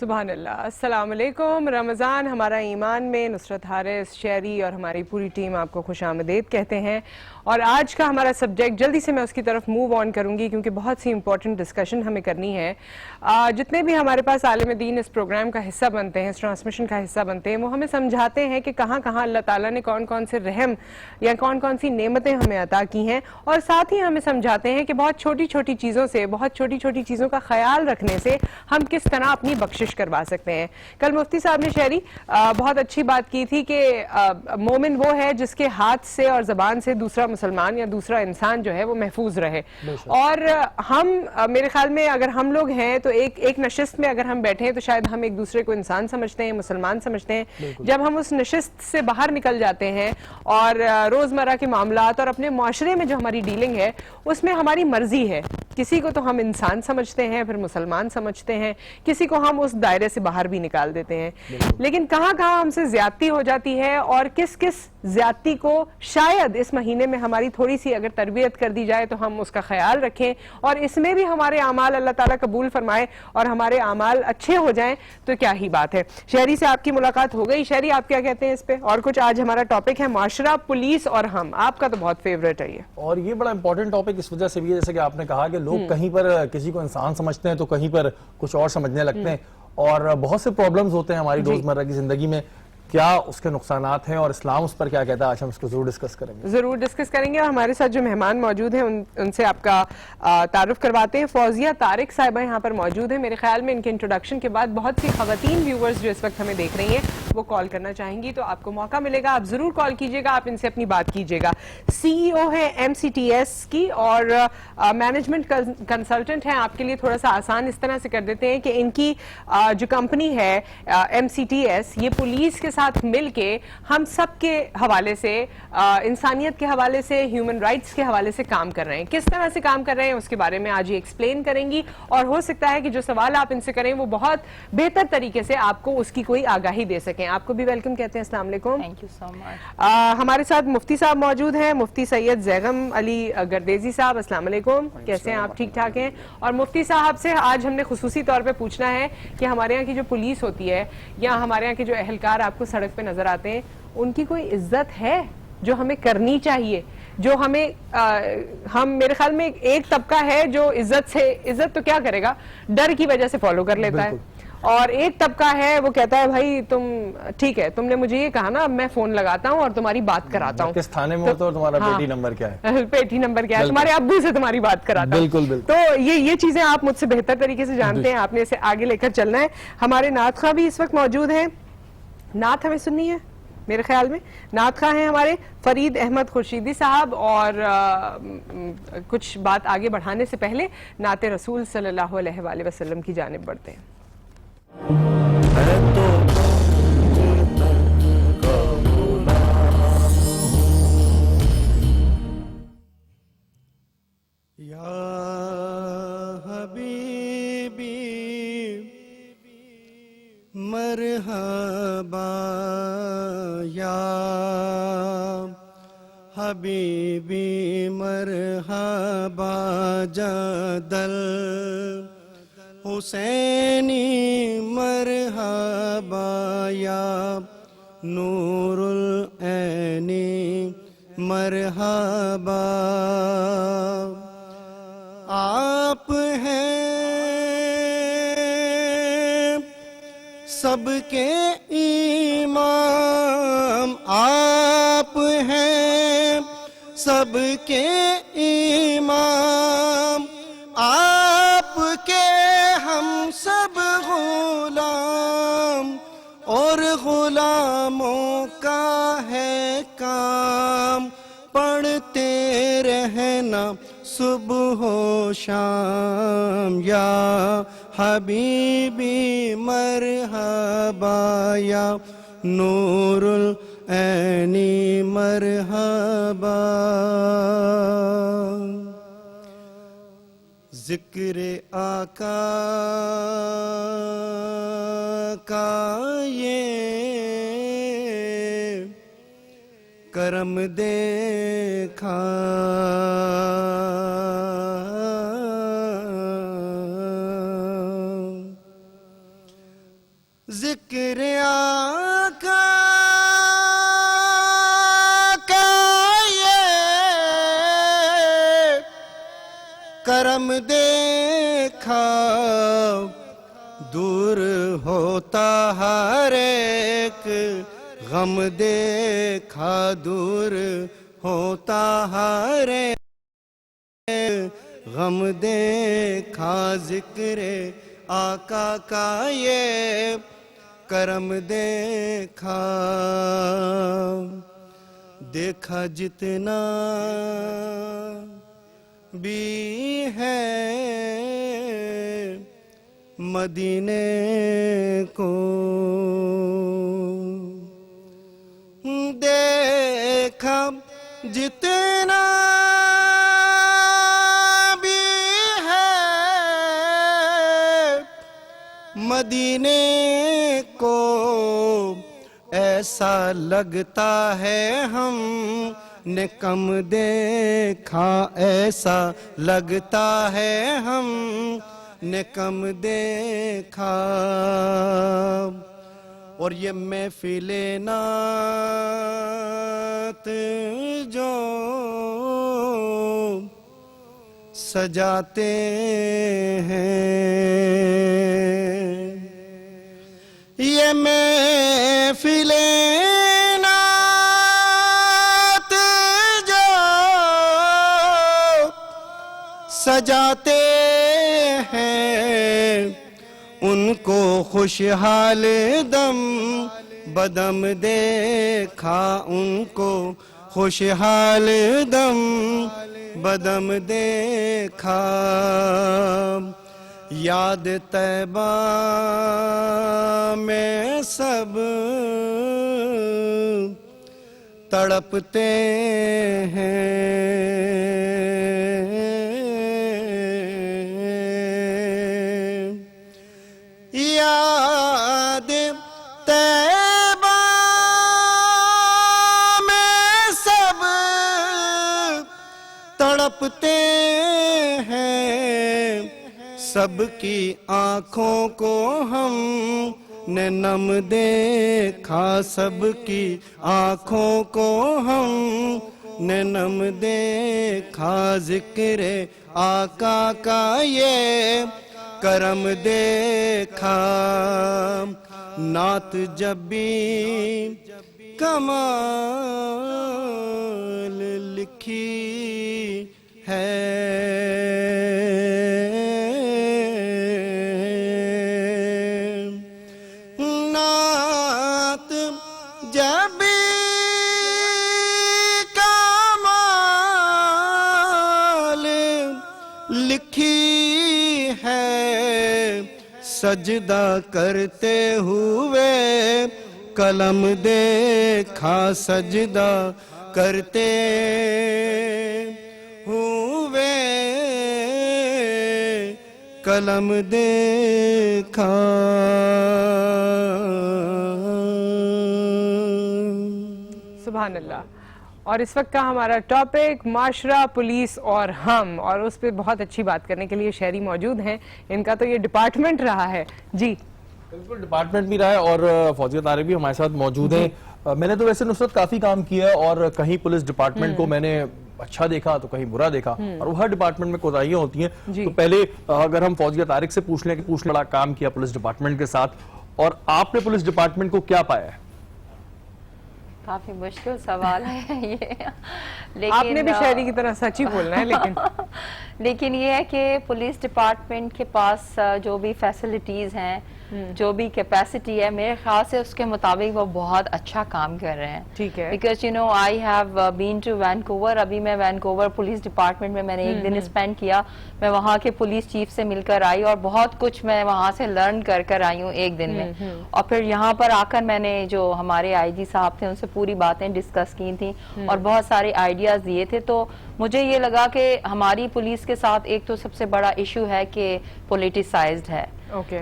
सुभान अल्लाह। अस्सलाम वालेकुम। रमज़ान हमारा ईमान में नुसरत हारिस शेरी और हमारी पूरी टीम आपको खुशामदीद कहते हैं। और आज का हमारा सब्जेक्ट, जल्दी से मैं उसकी तरफ मूव ऑन करूंगी क्योंकि बहुत सी इंपॉर्टेंट डिस्कशन हमें करनी है। जितने भी हमारे पास आलिम दीन इस प्रोग्राम का हिस्सा बनते हैं, इस ट्रांसमिशन का हिस्सा बनते हैं, वो हमें समझाते हैं कि कहाँ कहाँ अल्लाह ताला ने कौन कौन से रहम या कौन कौन सी नेमतें हमें अता की हैं, और साथ ही हमें समझाते हैं कि बहुत छोटी छोटी चीज़ों से, बहुत छोटी छोटी चीज़ों का ख्याल रखने से हम किस तरह अपनी बख्शिश कोशिश करवा सकते हैं। कल मुफ्ती साहब ने शहरी बहुत अच्छी बात की थी कि मोमिन वो है जिसके हाथ से और जबान से दूसरा मुसलमान या दूसरा इंसान जो है वो महफूज रहे। और हम मेरे ख्याल में अगर हम लोग हैं तो एक नशिस्त में अगर हम बैठे हैं तो शायद हम एक दूसरे को इंसान समझते हैं, मुसलमान समझते हैं। जब हम उस नशिस्त से बाहर निकल जाते हैं और रोजमर्रा के मामलात और अपने मुआशरे में जो हमारी डीलिंग है उसमें हमारी मर्जी है, किसी को तो हम इंसान समझते हैं, फिर मुसलमान समझते हैं, किसी को हम उस दायरे से बाहर भी निकाल देते हैं। लेकिन कहाँ कहाँ हमसे ज्यादती हो जाती है और किस किस ज्यादती को शायद इस महीने में हमारी थोड़ी सी अगर तरबियत कर दी जाए तो हम उसका ख्याल रखें और इसमें भी हमारे आमाल अल्लाह ताला कबूल फरमाए और हमारे आमाल अच्छे हो जाएं तो क्या ही बात है। शहरी से आपकी मुलाकात हो गई। शहरी, आप क्या कहते हैं इस पे? और कुछ आज हमारा टॉपिक है मुआशरा, पुलिस और हम, आपका तो बहुत फेवरेट है ये। और ये बड़ा इंपॉर्टेंट टॉपिक इस वजह से भी है, जैसे कि आपने कहा कि लोग कहीं पर किसी को इंसान समझते हैं तो कहीं पर कुछ और समझने लगते हैं और बहुत से प्रॉब्लम्स होते हैं हमारी रोजमर्रा की जिंदगी में। क्या उसके नुकसानात हैं और इस्लाम उस पर क्या कहता है, आज हम इसको जरूर डिस्कस करेंगे। और हमारे साथ जो मेहमान मौजूद हैं उनसे आपका तारुफ करवाते हैं। फौजिया तारिक साहिबा यहाँ पर मौजूद है। मेरे ख्याल में इनके इंट्रोडक्शन के बाद बहुत सी खवातीन व्यूअर्स जो इस वक्त हमें देख रही हैं वो कॉल करना चाहेंगी, तो आपको मौका मिलेगा, आप जरूर कॉल कीजिएगा, आप इनसे अपनी बात कीजिएगा। सीईओ है MCTS की और मैनेजमेंट कंसल्टेंट हैं। आपके लिए थोड़ा सा आसान इस तरह से कर देते हैं कि इनकी जो कंपनी है MCTS, ये पुलिस के साथ मिलके हम सब के हवाले से, इंसानियत के हवाले से, ह्यूमन राइट्स के हवाले से काम कर रहे हैं। किस तरह से काम कर रहे हैं उसके बारे में आज ये एक्सप्लेन करेंगी और हो सकता है कि जो सवाल आप इनसे करें वो बहुत बेहतर तरीके से आपको उसकी कोई आगाही दे सकें। आपको भी वेलकम कहते हैं। अस्सलाम वालेकुम। Thank you so much. हमारे साथ मुफ्ती साहब मौजूद हैं, मुफ्ती सैयद जैगम अली गर्देजी साहब। अस्सलाम वालेकुम, कैसे हैं आप? ठीक ठाक हैं? और मुफ्ती साहब से आज हमने खुसूसी तौर पे पूछना है कि हमारे यहाँ की जो पुलिस होती है या हमारे यहाँ के जो एहलकार आपको सड़क पे नजर आते हैं, उनकी कोई इज्जत है जो हमें करनी चाहिए, जो हमें हम मेरे ख्याल में एक तबका है जो इज्जत तो क्या करेगा, डर की वजह से फॉलो कर लेता है, और एक तबका है वो कहता है भाई तुम ठीक है, तुमने मुझे ये कहा ना, अब मैं फोन लगाता हूँ और तुम्हारी बात कराता हूँ। किस थाने में हो तो और तुम्हारा पेटी नंबर क्या है? पेटी नंबर क्या है? तुम्हारे अब्बू से तुम्हारी बात कराता हूँ। बिल्कुल। तो ये चीजें आप मुझसे बेहतर तरीके से जानते हैं, आपने इसे आगे लेकर चलना है। हमारे नात खां भी इस वक्त मौजूद हैं। नात हमें सुननी है मेरे ख्याल में। नात खां हैं हमारे फरीद अहमद खुर्शीदी साहब। और कुछ बात आगे बढ़ाने से पहले नाते रसूल सल्लल्लाहु अलैहि वसल्लम की जानिब बढ़ते हैं। या हबीबी मरहबा, या हबीबी मरहबा, जदल हुसैनी मरहबा, या नूरुल ऐनी मरहबा। आप हैं सबके इमाम, आप हैं सबके इमाम, आपके हम सब गुलाम, और गुलामों का है काम पढ़ते रहना सुबह शाम। या हबीबी मरहबा, या नूरुल ऐनी मरहबा। जिक्र आका का ये करम देखा, जिक्र आका का ये करम देखा, दूर होता हर एक गम देखा, दूर होता हर एक गम देखा। जिक्र आका का ये करम देखा, देखा जितना भी है मदीने को, देखा जितना भी है मदीने को, ऐसा लगता है हमने कम देखा, ऐसा लगता है हमने कम देखा। और ये महफिले नात जो सजाते हैं, ये महफिले नात जो सजाते हैं, उनको खुशहाल दम बदम देखा, उनको खुशहाल दम बदम देखा। याद तैबा में सब तड़पते हैं, याद तैबा में सब तड़पते हैं, सबकी आँखों को हमने नम देखा, सबकी आँखों को हमने नम देखा। जिक्र आका का ये करम देखा, नात जब भी कमाल लिखी है, नात जब भी कमाल लिखी है, सजदा करते हुए कलम देखा, सजदा करते हुए कलम देखा। सुभान अल्लाह। और इस वक्त का हमारा टॉपिक माशरा, पुलिस और हम, और उस पर बहुत अच्छी बात करने के लिए शहरी मौजूद हैं। इनका तो ये डिपार्टमेंट रहा है जी। बिल्कुल डिपार्टमेंट भी रहा है और फौजिया तारिक भी हमारे साथ मौजूद हैं। मैंने तो वैसे नुसरत काफी काम किया है और कहीं पुलिस डिपार्टमेंट को मैंने अच्छा देखा तो कहीं बुरा देखा, और वो हर डिपार्टमेंट में कोताहियां होती हैं। तो पहले अगर हम फौजिया तारिक से पूछ लें कि पूछने वाला काम किया पुलिस डिपार्टमेंट के साथ, और आपने पुलिस डिपार्टमेंट को क्या पाया है? काफी मुश्किल सवाल है ये, लेकिन आपने भी शहरी की तरह सच ही बोलना है। लेकिन ये है कि पुलिस डिपार्टमेंट के पास जो भी फैसिलिटीज हैं, जो भी कैपेसिटी है, मेरे ख्याल से उसके मुताबिक वो बहुत अच्छा काम कर रहे हैं। ठीक है। Because you know I have been to Vancouver, अभी मैं वैनकूवर पुलिस डिपार्टमेंट में मैंने एक दिन स्पेंड किया। मैं वहाँ के पुलिस चीफ से मिलकर आई और बहुत कुछ मैं वहाँ से लर्न कर आई हूँ एक दिन में। और फिर यहाँ पर आकर मैंने जो हमारे आईजी साहब थे उनसे पूरी बातें डिस्कस की थी और बहुत सारे आइडियाज दिए थे। तो मुझे ये लगा कि हमारी पुलिस के साथ एक तो सबसे बड़ा इशू है कि पॉलिटिसाइज्ड है।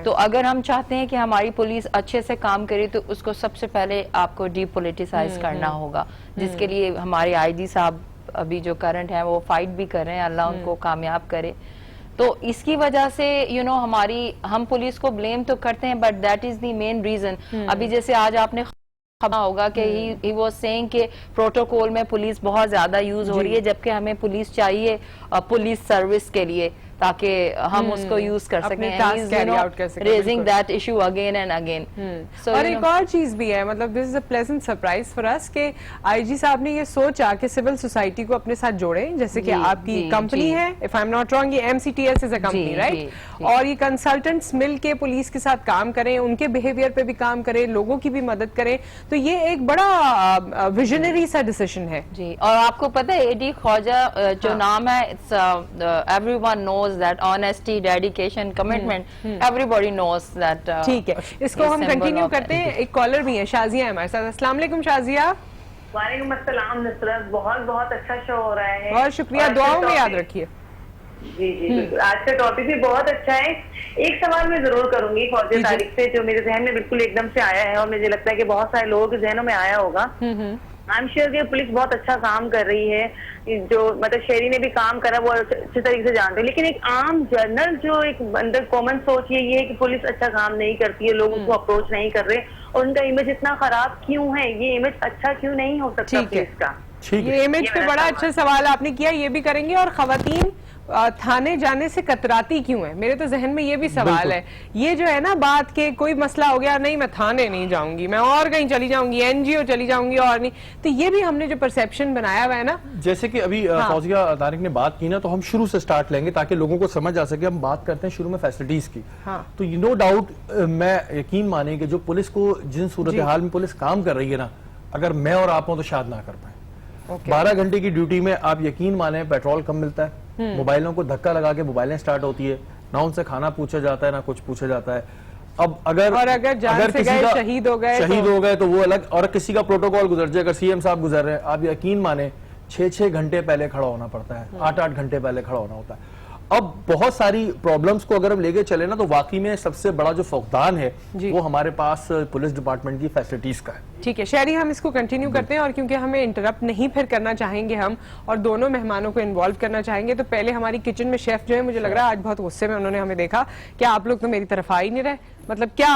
तो अगर हम चाहते हैं कि हमारी पुलिस अच्छे से काम करे तो उसको सबसे पहले आपको डीपोलिटिसाइज करना होगा, जिसके लिए हमारे आईजी साहब अभी जो करंट है वो फाइट भी कर रहे हैं, अल्लाह उनको कामयाब करे। तो इसकी वजह से हम पुलिस को ब्लेम तो करते हैं, but that is the main reason. अभी जैसे आज आपने खबर होगा कि ही वाज सेइंग कि प्रोटोकॉल में पुलिस बहुत ज्यादा यूज हो रही है, जबकि हमें पुलिस चाहिए पुलिस सर्विस के लिए। ताकि हम उसको यूज कर अपने सकें, task carry out कर सकें, रेजिंग बिल्कुल। That issue again and again. और एक और चीज भी है, मतलब this is a pleasant surprise for us कि आईजी साहब ने ये सोचा कि सिविल सोसाइटी को अपने साथ जोड़ें, जैसे कि जी, आपकी जी, कंपनी जी। है, if I am not wrong, ये एमसीटीएस इज अ कंपनी, जी, राइट? जी। और ये कंसल्टेंट्स मिल के पुलिस के साथ काम करें, उनके बिहेवियर पे भी काम करें, लोगों की भी मदद करें, तो ये एक बड़ा विजनरी सा डिसीजन है। जी। और आपको पता है एडी ख्वाजा जो नाम है, it's everyone knows that honesty, dedication, commitment, everybody knows that. ठीक है, इसको हम कंटिन्यू करते हैं। एक कॉलर भी है, शाजिया है हमारे साथ। अस्सलाम वालेकुम शाजिया। वालेकुम अस्सलाम नुसरत, बहुत बहुत अच्छा शो हो रहा है। बहुत शुक्रिया, और दुआओं में टॉपिक- याद रखिए। जी जी बिल्कुल, आज का टॉपिक भी बहुत अच्छा है। एक सवाल मैं जरूर करूंगी फौजी जी। तारीख से, जो मेरे जहन में बिल्कुल एकदम से आया है और मुझे लगता है कि बहुत सारे लोगों के जहनों में आया होगा। आई एम श्योर कि पुलिस बहुत अच्छा काम कर रही है, जो मतलब शहरी ने भी काम करा वो अच्छे तरीके से जानते हैं, लेकिन एक आम जनरल जो एक अंदर कॉमन सोच ये है कि पुलिस अच्छा काम नहीं करती है, लोग उसको अप्रोच नहीं कर रहे और उनका इमेज इतना खराब क्यों है, ये इमेज अच्छा क्यों नहीं हो सकता ठीक है। पुलिस का? ठीक है। ये इमेज पे बड़ा अच्छा सवाल आपने किया, ये भी करेंगे। और खवातीन थाने जाने से कतराती क्यों है, मेरे तो जहन में ये भी सवाल है। ये जो है ना बात के कोई मसला हो गया, नहीं मैं थाने नहीं जाऊंगी, मैं और कहीं चली जाऊंगी, एनजीओ चली जाऊंगी, और नहीं, तो ये भी हमने जो परसेप्शन बनाया हुआ है ना। जैसे कि अभी फौजिया तारिक ने बात की ना, तो हम शुरू से स्टार्ट लेंगे ताकि लोगों को समझ आ सके। हम बात करते हैं शुरू में फैसिलिटीज की। हाँ। तो नो डाउट मैं यकीन माने कि जो पुलिस को जिन सूरत हाल में पुलिस काम कर रही है ना, अगर मैं और आप हों तो शायद ना कर पाए। 12 घंटे की ड्यूटी में आप यकीन माने पेट्रोल कम मिलता है, मोबाइलों को धक्का लगा के मोबाइलें स्टार्ट होती है, ना उनसे खाना पूछा जाता है ना कुछ पूछा जाता है। अब अगर जान से किसी गए, का शहीद हो गए तो वो अलग, और किसी का प्रोटोकॉल गुजर जाए, अगर सीएम साहब गुजर रहे हैं, आप यकीन माने 6-6 घंटे पहले खड़ा होना पड़ता है, 8-8 घंटे पहले खड़ा होना होता है। अब बहुत सारी प्रॉब्लम्स को अगर हम लेके चले ना, तो वाकई में सबसे बड़ा जो फुकदान है वो हमारे पास पुलिस डिपार्टमेंट की फैसिलिटीज का है। ठीक है शहरी, हम इसको कंटिन्यू करते हैं, और क्योंकि हमें इंटरप्ट नहीं फिर करना चाहेंगे हम, और दोनों मेहमानों को इन्वॉल्व करना चाहेंगे, तो पहले हमारी किचन में शेफ जो है, मुझे लग रहा है आज बहुत गुस्से में उन्होंने हमें देखा कि आप लोग तो मेरी तरफ आ ही नहीं रहे, मतलब क्या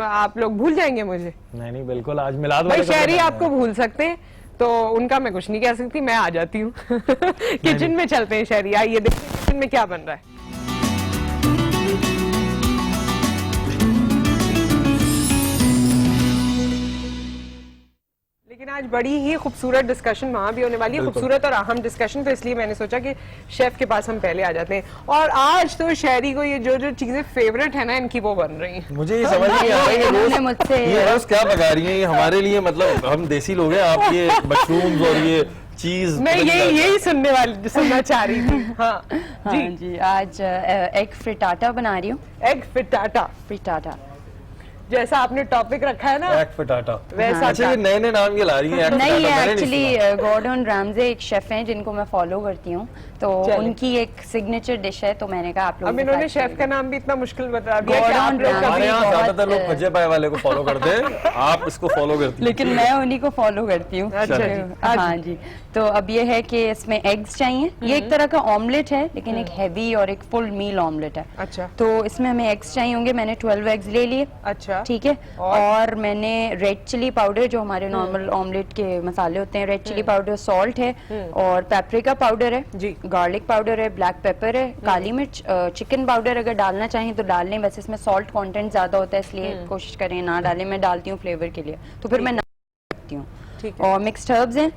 आप लोग भूल जाएंगे मुझे? नहीं बिल्कुल, आज मिलाद भाई वाले शहरी का आपको भूल सकते हैं, तो उनका मैं कुछ नहीं कह सकती, मैं आ जाती हूँ। किचन में चलते हैं शहरी, आइए देखते हैं किचन में क्या बन रहा है। लेकिन आज बड़ी ही खूबसूरत डिस्कशन वहां भी होने वाली है, खूबसूरत और अहम डिस्कशन, तो इसलिए मैंने सोचा कि शेफ के पास हम पहले आ जाते हैं। और आज तो शहरी को ये जो जो चीजें फेवरेट है ना इनकी, वो बन रही हैं। मुझे ये समझ नहीं आ रहा है इन्होंने मुझसे ये रोज क्या पका रही हैं ये हमारे लिए, मतलब हम देसी लोग हैं, आप ये मशरूम्स और ये चीज मैं यही सुनना चाह रही थी। हाँ हाँ जी, आज एग फ्रिटाटा बना रही हूँ। एग फ्रिटाटा, फ्रिटाटा जैसा आपने टॉपिक रखा है ना, एग फ्रिटाटा, वैसा अच्छा ये नए नए नाम ये ला रही हैं। नहीं, ये एक्चुअली गॉर्डन रामजे एक शेफ हैं जिनको मैं फॉलो करती हूँ, तो उनकी एक सिग्नेचर डिश है, तो मैंने कहा आप लोग। अब इन्होंने शेफ का नाम भी इतना मुश्किल बता दिया कि आप लोग हमारे यहाँ बहुत- ज्यादातर लोग भज्जे पाए वाले को फॉलो करते हैं, आप इसको फॉलो करती हैं। लेकिन मैं उन्हीं को फॉलो करती हूँ। अच्छा जी, हाँ जी, तो अब ये है कि इसमें एग्स चाहिए। ये एक तरह का ऑमलेट है, लेकिन एक हैवी और एक फुल मील ऑमलेट है। अच्छा। तो इसमें हमें एग्स चाहिए होंगे, मैंने 12 एग्स ले लिए। अच्छा। ठीक है, और मैंने रेड चिली पाउडर, जो हमारे नॉर्मल ऑमलेट के मसाले होते हैं, रेड चिली पाउडर, सॉल्ट है, और पेपरिका पाउडर है जी, गार्लिक पाउडर है, ब्लैक पेपर है, काली मिर्च, चिकन पाउडर अगर डालना चाहें तो डाल लें, वैसे इसमें सॉल्ट कंटेंट ज्यादा होता है इसलिए कोशिश करें ना डालें, मैं डालती हूँ फ्लेवर के लिए, तो फिर मैं ना करती हूँ। और मिक्स्ड हर्ब्स हैं।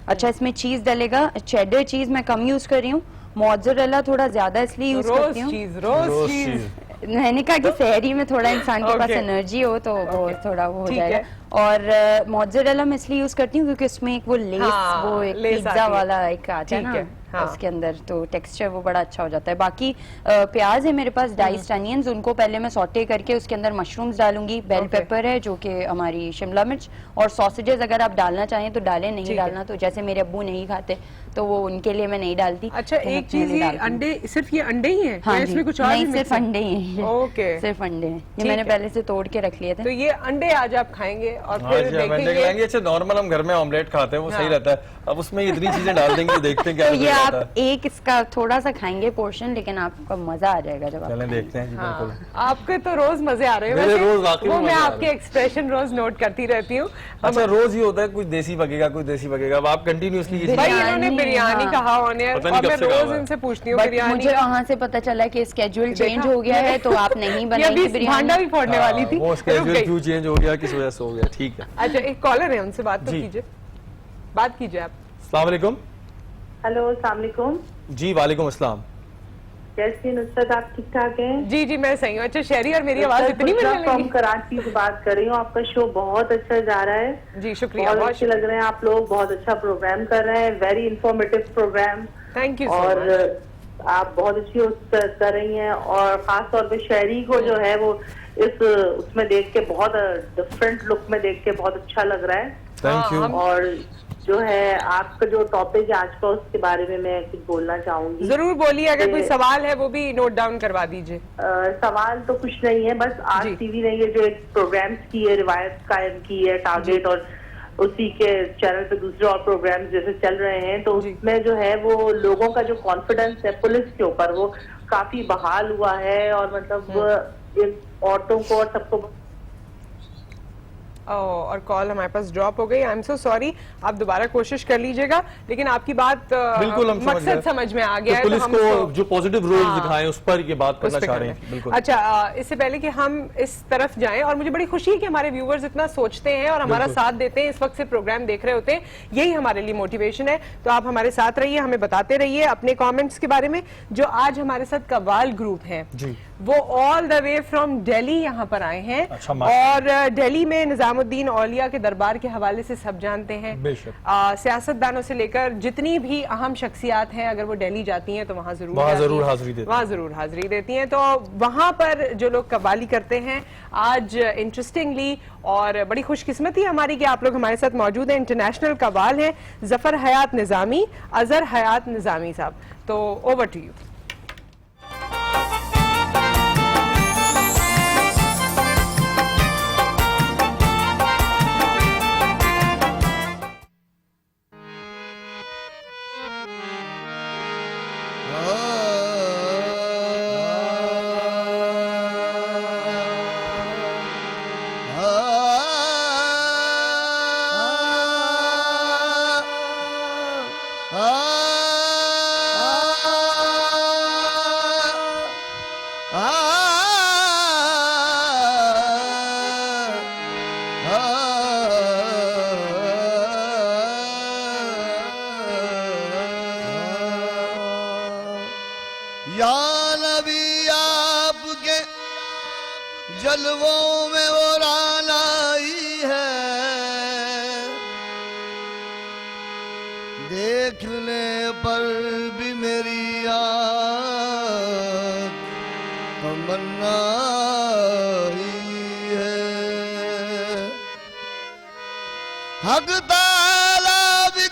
अच्छा, इसमें चीज डलेगा, चेडर चीज मैं कम यूज कर रही हूँ, मोज़रेला थोड़ा ज्यादा इसलिए यूज करती हूँ। रोज चीज मैंने कहा कि शहरी में थोड़ा इंसान के पास Okay. एनर्जी हो तो वो थोड़ा वो हो ठीक जाएगा। है। और मोज़रेला मैं इसलिए यूज करती हूँ क्योंकि उसमें एक वो लेस, हाँ, वो एक लेस आती पिज्जा है। वाला एक आता है ठीक ना है, हाँ। उसके अंदर, तो टेक्सचर वो बड़ा अच्छा हो जाता है। बाकी प्याज है मेरे पास, डाइस्ड अनियंस, उनको पहले मैं सॉटे करके उसके अंदर मशरूम्स डालूंगी, बेल Okay. पेपर है जो कि हमारी शिमला मिर्च, और सॉसेजेस अगर आप डालना चाहें तो डालें, नहीं ठीक है। डालना तो जैसे मेरे अब्बू नहीं खाते तो वो उनके लिए मैं नहीं डालती। अच्छा, तो मैं एक अपने चीज, लिए ये डालती हूँ। अंडे, सिर्फ ये अंडे ही हैं हाँ या जी, इसमें कुछ और नहीं भी सिर्फ mix है? अंडे ही हैं। ओके, सिर्फ अंडे हैं, ठीक ये मैंने है। पहले से तोड़ के रख लिए थे। तो ये अंडे आज आप खाएंगे, और हाँ फिर जी, amendment देखेंगे। लाएंगे। अच्छा, नॉर्मल हम घर में ऑमलेट खाते हैं, वो सही रहता है। अब उसमें इतनी चीजें डाल देंगे तो देखते हैं क्या तो ये रिजल्ट आता आप एक इसका थोड़ा सा खाएंगे पोर्शन, लेकिन आपको मजा आ जाएगा जब है। आप चलें खाएंगे। देखते हैं जी, हाँ, बिल्कुल। आपके तो रोज मजे आ रहे हैं मेरे वैसे। रोज वाकई में वो मैं मजे आ आपके रहे हैं। एक्सप्रेशन रोज नोट करती रहती हूँ। अच्छा, रोज ही होता है, कुछ देसी बगेगा, कुछ देसी बगेगा। अब आप कंटिन्यूसली ये भाई चीजें- इन्होंने बिरयानी हाँ। कहा ऑनियर, पता नहीं और मैं कब से कहा रोज हुआ है। इनसे पूछती हूँ बट बिरयानी। मुझे वहाँ से पता चला कि स्केड्यूल चेंज देखा? हो गया है, तो आप नहीं ये बनाएंगे अभी भांडा भी बिरयानी। फोड़ने वाली थी, वो रुक स्केड्यूल गई। क्यों चेंज हो गया, किस वजह से हो गया? ठीक है अच्छा, एक कॉलर है, उनसे बात तो जी। कीजिए, बात कीजिए आप। अस्सलाम वालेकुम। हेलो, अस्सलाम वालेकुम। जी वालेकुम अस्सलाम। कैसी हैं नुसरत, आप ठीक ठाक हैं? जी जी मैं सही हूँ। अच्छा, शहरी और मेरी आवाज इतनी मिलने फ्रॉम लगी। कराची से बात कर रही हूँ। आपका शो बहुत अच्छा जा रहा है। जी शुक्रिया, बहुत बहुत अच्छे लग रहे हैं आप लोग, बहुत अच्छा प्रोग्राम कर रहे हैं, very informative program. Thank you और सो मच। आप बहुत अच्छी होस्ट कर रही हैं, और खास तौर पे शहरी को जो है वो इस उसमें देख के बहुत डिफरेंट लुक में देख के बहुत अच्छा लग रहा है। Thank you. और जो है आपका जो टॉपिक है आज का, उसके बारे में मैं कुछ बोलना चाहूंगी। जरूर बोलिए, अगर कोई ए- सवाल है वो भी नोट डाउन करवा दीजिए। सवाल तो कुछ नहीं है, बस आज जी। टीवी ने ये जो एक प्रोग्राम्स की है, रिवायत कायम की है, टारगेट, और उसी के चैनल पे दूसरे और प्रोग्राम्स जैसे चल रहे हैं, तो जी। उसमें जो है वो लोगों का जो कॉन्फिडेंस है पुलिस के ऊपर, वो काफी बहाल हुआ है। और मतलब औरतों को और सबको और कॉल हमारे पास ड्रॉप हो गई। आई एम सो सॉरी, आप दोबारा कोशिश कर लीजिएगा, लेकिन आपकी बात बिल्कुल हम मकसद समझ में आ गया है। तो पुलिस हम को उसको- जो पॉजिटिव रोल हाँ। दिखाएं उस पर ये बात उस करना पे चाह कर रहे लें। हैं। बिल्कुल। अच्छा, इससे पहले कि हम इस तरफ जाएं, और मुझे बड़ी खुशी है कि हमारे व्यूवर्स इतना सोचते हैं और हमारा बिल्कुल। साथ देते हैं, इस वक्त से प्रोग्राम देख रहे होते हैं, यही हमारे लिए मोटिवेशन है। तो आप हमारे साथ रहिए, हमें बताते रहिए अपने कमेंट्स के बारे में। जो आज हमारे साथ कव्वाल ग्रुप है, जी। वो all the way from Delhi यहाँ पर आए हैं। अच्छा, माशाल्लाह। और दिल्ली में निजामुद्दीन औलिया के दरबार के हवाले से सब जानते हैं। बेशक। सियासतदानों से लेकर जितनी भी अहम शख्सियात हैं, अगर वो दिल्ली जाती हैं तो वहाँ जरूर वहाँ जाती जरूर हैं। हाजिरी देती हैं। वहाँ जरूर हाजिरी देती हैं। तो वहाँ पर जो लोग कव्वाली करते हैं, आज इंटरेस्टिंगली और बड़ी खुशकिस्मती हमारी कि आप लोग हमारे साथ मौजूद हैं। इंटरनेशनल कव्वाल हैं जफर हयात निजामी, अजहर हयात निजामी साहब। तो ओवर टू यू। या नबी आपके जलवों में वो रानाई है, देखने पर भी मेरी आँख तमन्ना ही है। हक ताला भी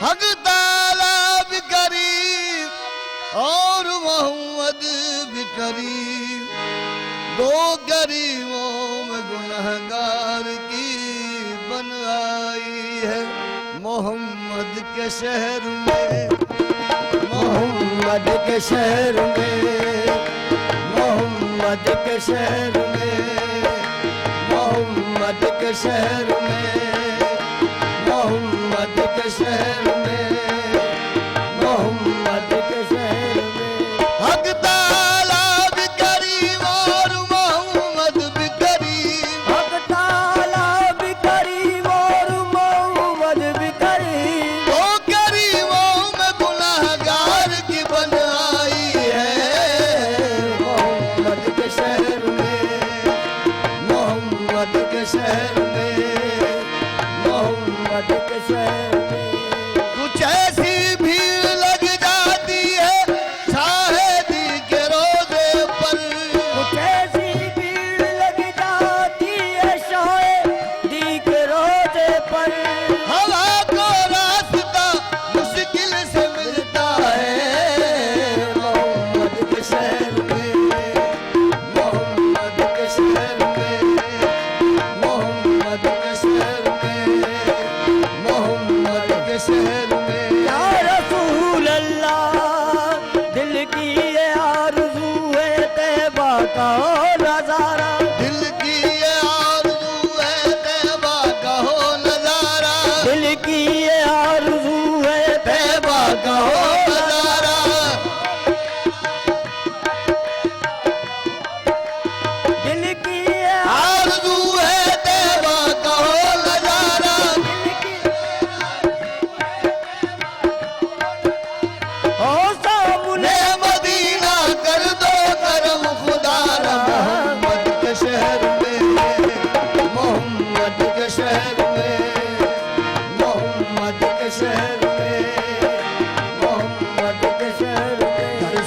हक ताला भी करीम और मोहम्मद भी करीम, दो गरीबों में गुनहगार की बन आई है। मोहम्मद के शहर में, मोहम्मद के शहर में, मोहम्मद के शहर में, मोहम्मद के शहर में, मोहम्मद के शहर में, मोहम्मद के शहर में हक ताला भी करीम और मोहम्मद भी करीम, हक ताला भी करीम और मोहम्मद भी करीम, दो करीमों में गुनाहगार की बन आई है। मोहम्मद के शहर में, मोहम्मद के शहर में, मोहम्मद के शहर में कुछ ऐसा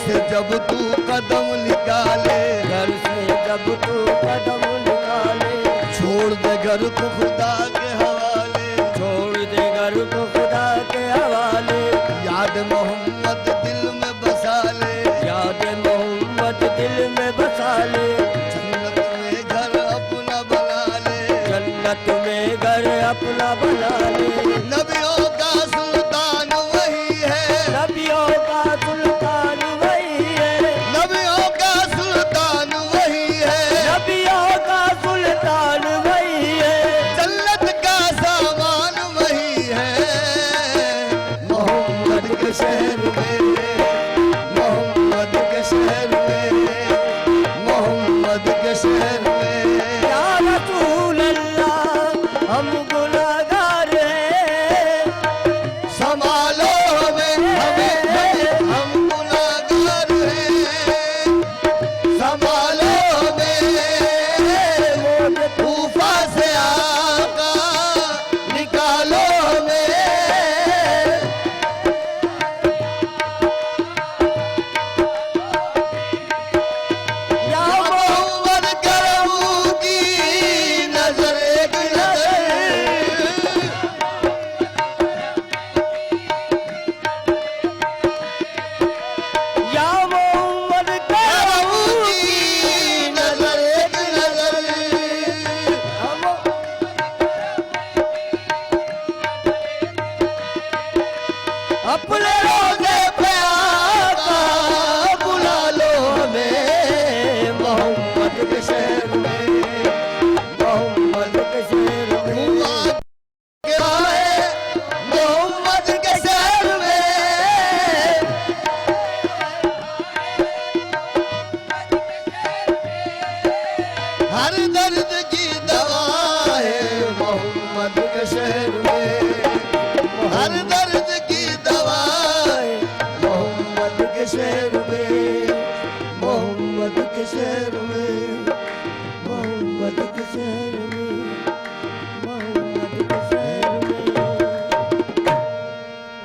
से जब तू कदम निकाले, घर से जब तू कदम निकाले, छोड़ दे घर को खुदा के हवाले, छोड़ दे घर को खुदा के हवाले, याद मोहम्मद दिल में बसा ले, याद मोहम्मद दिल में बसा ले, जन्नत में घर अपना बना ले, जन्नत में घर अपना बना ले। नबियों का सुल्तान वही है, नबियों का सुल्तान वही है, नबियों का सुल्तान वही है, नबियों का सुल्तान वही है, जन्नत का सामान वही है। मोहम्मद के शहर में, मोहम्मद के शहर में, मोहम्मद के शहर में, या रसूल अल्लाह हम गुनाहगार हैं, संभालो हमें, हमें हम गुनाहगार हैं, संभालो हमें, तूफा से आका निकालो हमें। या मोहम्मद करम की नजर एक नजर, या मोहम्मद करम की नजर एक नजर, अपने रोज़े पे आका बुला लो हमें, मोहम्मद के शहर में, मोहम्मद के शहर में, क्या है मोहम्मद के शहर में, हर दर्द की दवा है मोहम्मद के शहर में, हर दर्द की दवा है मोहम्मद के शहर में, मोहम्मद के शहर में, मोहम्मद के शहर में, मोहम्मद के शहर में।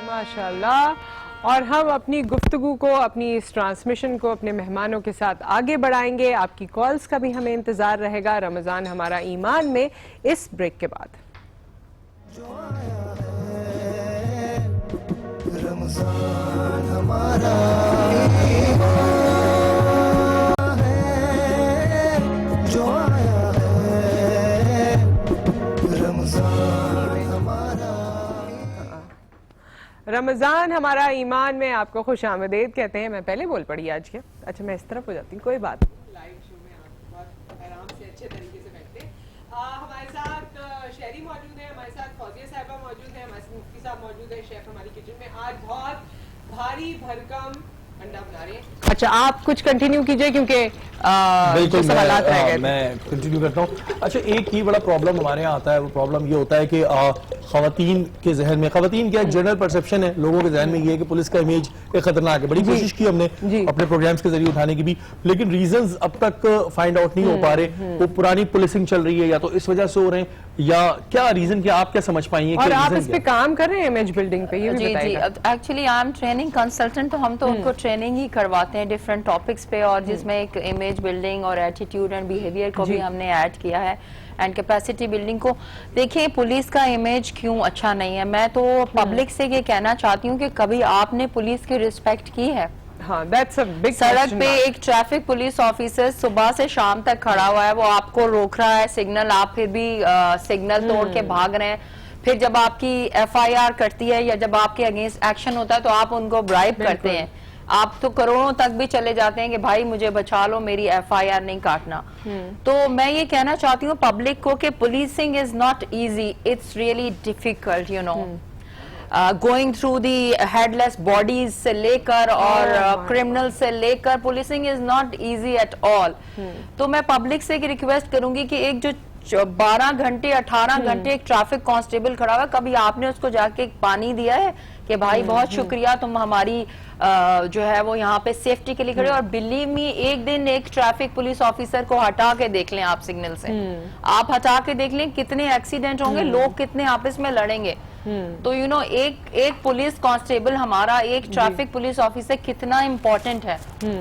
माशाल्लाह। और हम अपनी गुफ्तगू को, अपनी इस ट्रांसमिशन को अपने मेहमानों के साथ आगे बढ़ाएंगे। आपकी कॉल्स का भी हमें इंतजार रहेगा रमज़ान हमारा ईमान में इस ब्रेक के बाद। रमज़ान हमारा जो आया है, रमज़ान हमारा। रमज़ान हमारा ईमान में आपको खुश आमदेद कहते हैं। मैं पहले बोल पड़ी आज के, अच्छा मैं इस तरफ हो जाती हूँ, कोई बात नहीं। लाइव शो में आप बहुत आराम से अच्छे तरीके से बैठते हैं। हमारे साथ शहरी मौजूद है, हमारे साथ फौजिया साहिबा मौजूद है, हमारे साथ मुफ्ती साहब मौजूद है। शेफ हमारी किचन में आज बहुत भारी भरकम अंडा बना रहे हैं। अच्छा आप कुछ कंटिन्यू कीजिए क्योंकि बिल्कुल सवालात रह गए थे। मैं कंटिन्यू करता हूँ। अच्छा एक ही बड़ा प्रॉब्लम हमारे यहाँ आता है, वो प्रॉब्लम ये होता है कि खवातीन के जहन में, खवातीन का एक जनरल परसेप्शन है लोगों के जहन में ये है कि पुलिस का इमेज एक खतरनाक है। बड़ी कोशिश की हमने अपने प्रोग्राम्स के जरिए उठाने की भी, लेकिन रीजंस अब तक फाइंड आउट नहीं हो पा रहे। वो पुरानी पुलिसिंग चल रही है या तो इस वजह से हो रहे हैं, या क्या रीजन, क्या आप क्या समझ पाएंगे? और आप इस पे काम कर रहे हैं इमेज बिल्डिंग पे, ये भी जी बताइएगा। Actually I am training consultant, तो हम तो उनको ट्रेनिंग ही करवाते हैं डिफरेंट टॉपिक्स पे, और जिसमें एक इमेज बिल्डिंग और एटीट्यूड एंड बिहेवियर को भी हमने ऐड किया है, एंड कैपेसिटी बिल्डिंग को। देखिए पुलिस का इमेज क्यों अच्छा नहीं है, मैं तो पब्लिक से ये कहना चाहती हूँ कि कभी आपने पुलिस की रिस्पेक्ट की है? हाँ, that's a big सड़क question पे mark. एक ट्रैफिक पुलिस ऑफिसर सुबह से शाम तक खड़ा हुआ है, वो आपको रोक रहा है सिग्नल, आप फिर भी सिग्नल तोड़ के भाग रहे हैं। फिर जब आपकी एफआईआर करती है या जब आपके अगेंस्ट एक्शन होता है तो आप उनको ब्राइब करते हैं। आप तो करोड़ों तक भी चले जाते हैं कि भाई मुझे बचा लो, मेरी एफआईआर नहीं काटना। तो मैं ये कहना चाहती हूँ पब्लिक को कि policing is not easy, it's really difficult, you know. Going through the headless bodies से लेकर और क्रिमिनल से लेकर, policing is not easy at all. तो मैं पब्लिक से रिक्वेस्ट करूंगी कि एक जो 12 घंटे 18 घंटे एक ट्रैफिक कांस्टेबल खड़ा हुआ, कभी आपने उसको जाके पानी दिया है कि भाई बहुत शुक्रिया तुम हमारी जो है वो यहाँ पे सेफ्टी के लिए खड़े? और बिलीव मी, एक दिन एक ट्रैफिक पुलिस ऑफिसर को हटा के देख लें आप सिग्नल से, आप हटा के देख लें कितने एक्सीडेंट होंगे, लोग कितने आपस में लड़ेंगे। तो यू नो एक पुलिस कांस्टेबल हमारा, एक ट्रैफिक पुलिस ऑफिसर कितना इम्पोर्टेंट है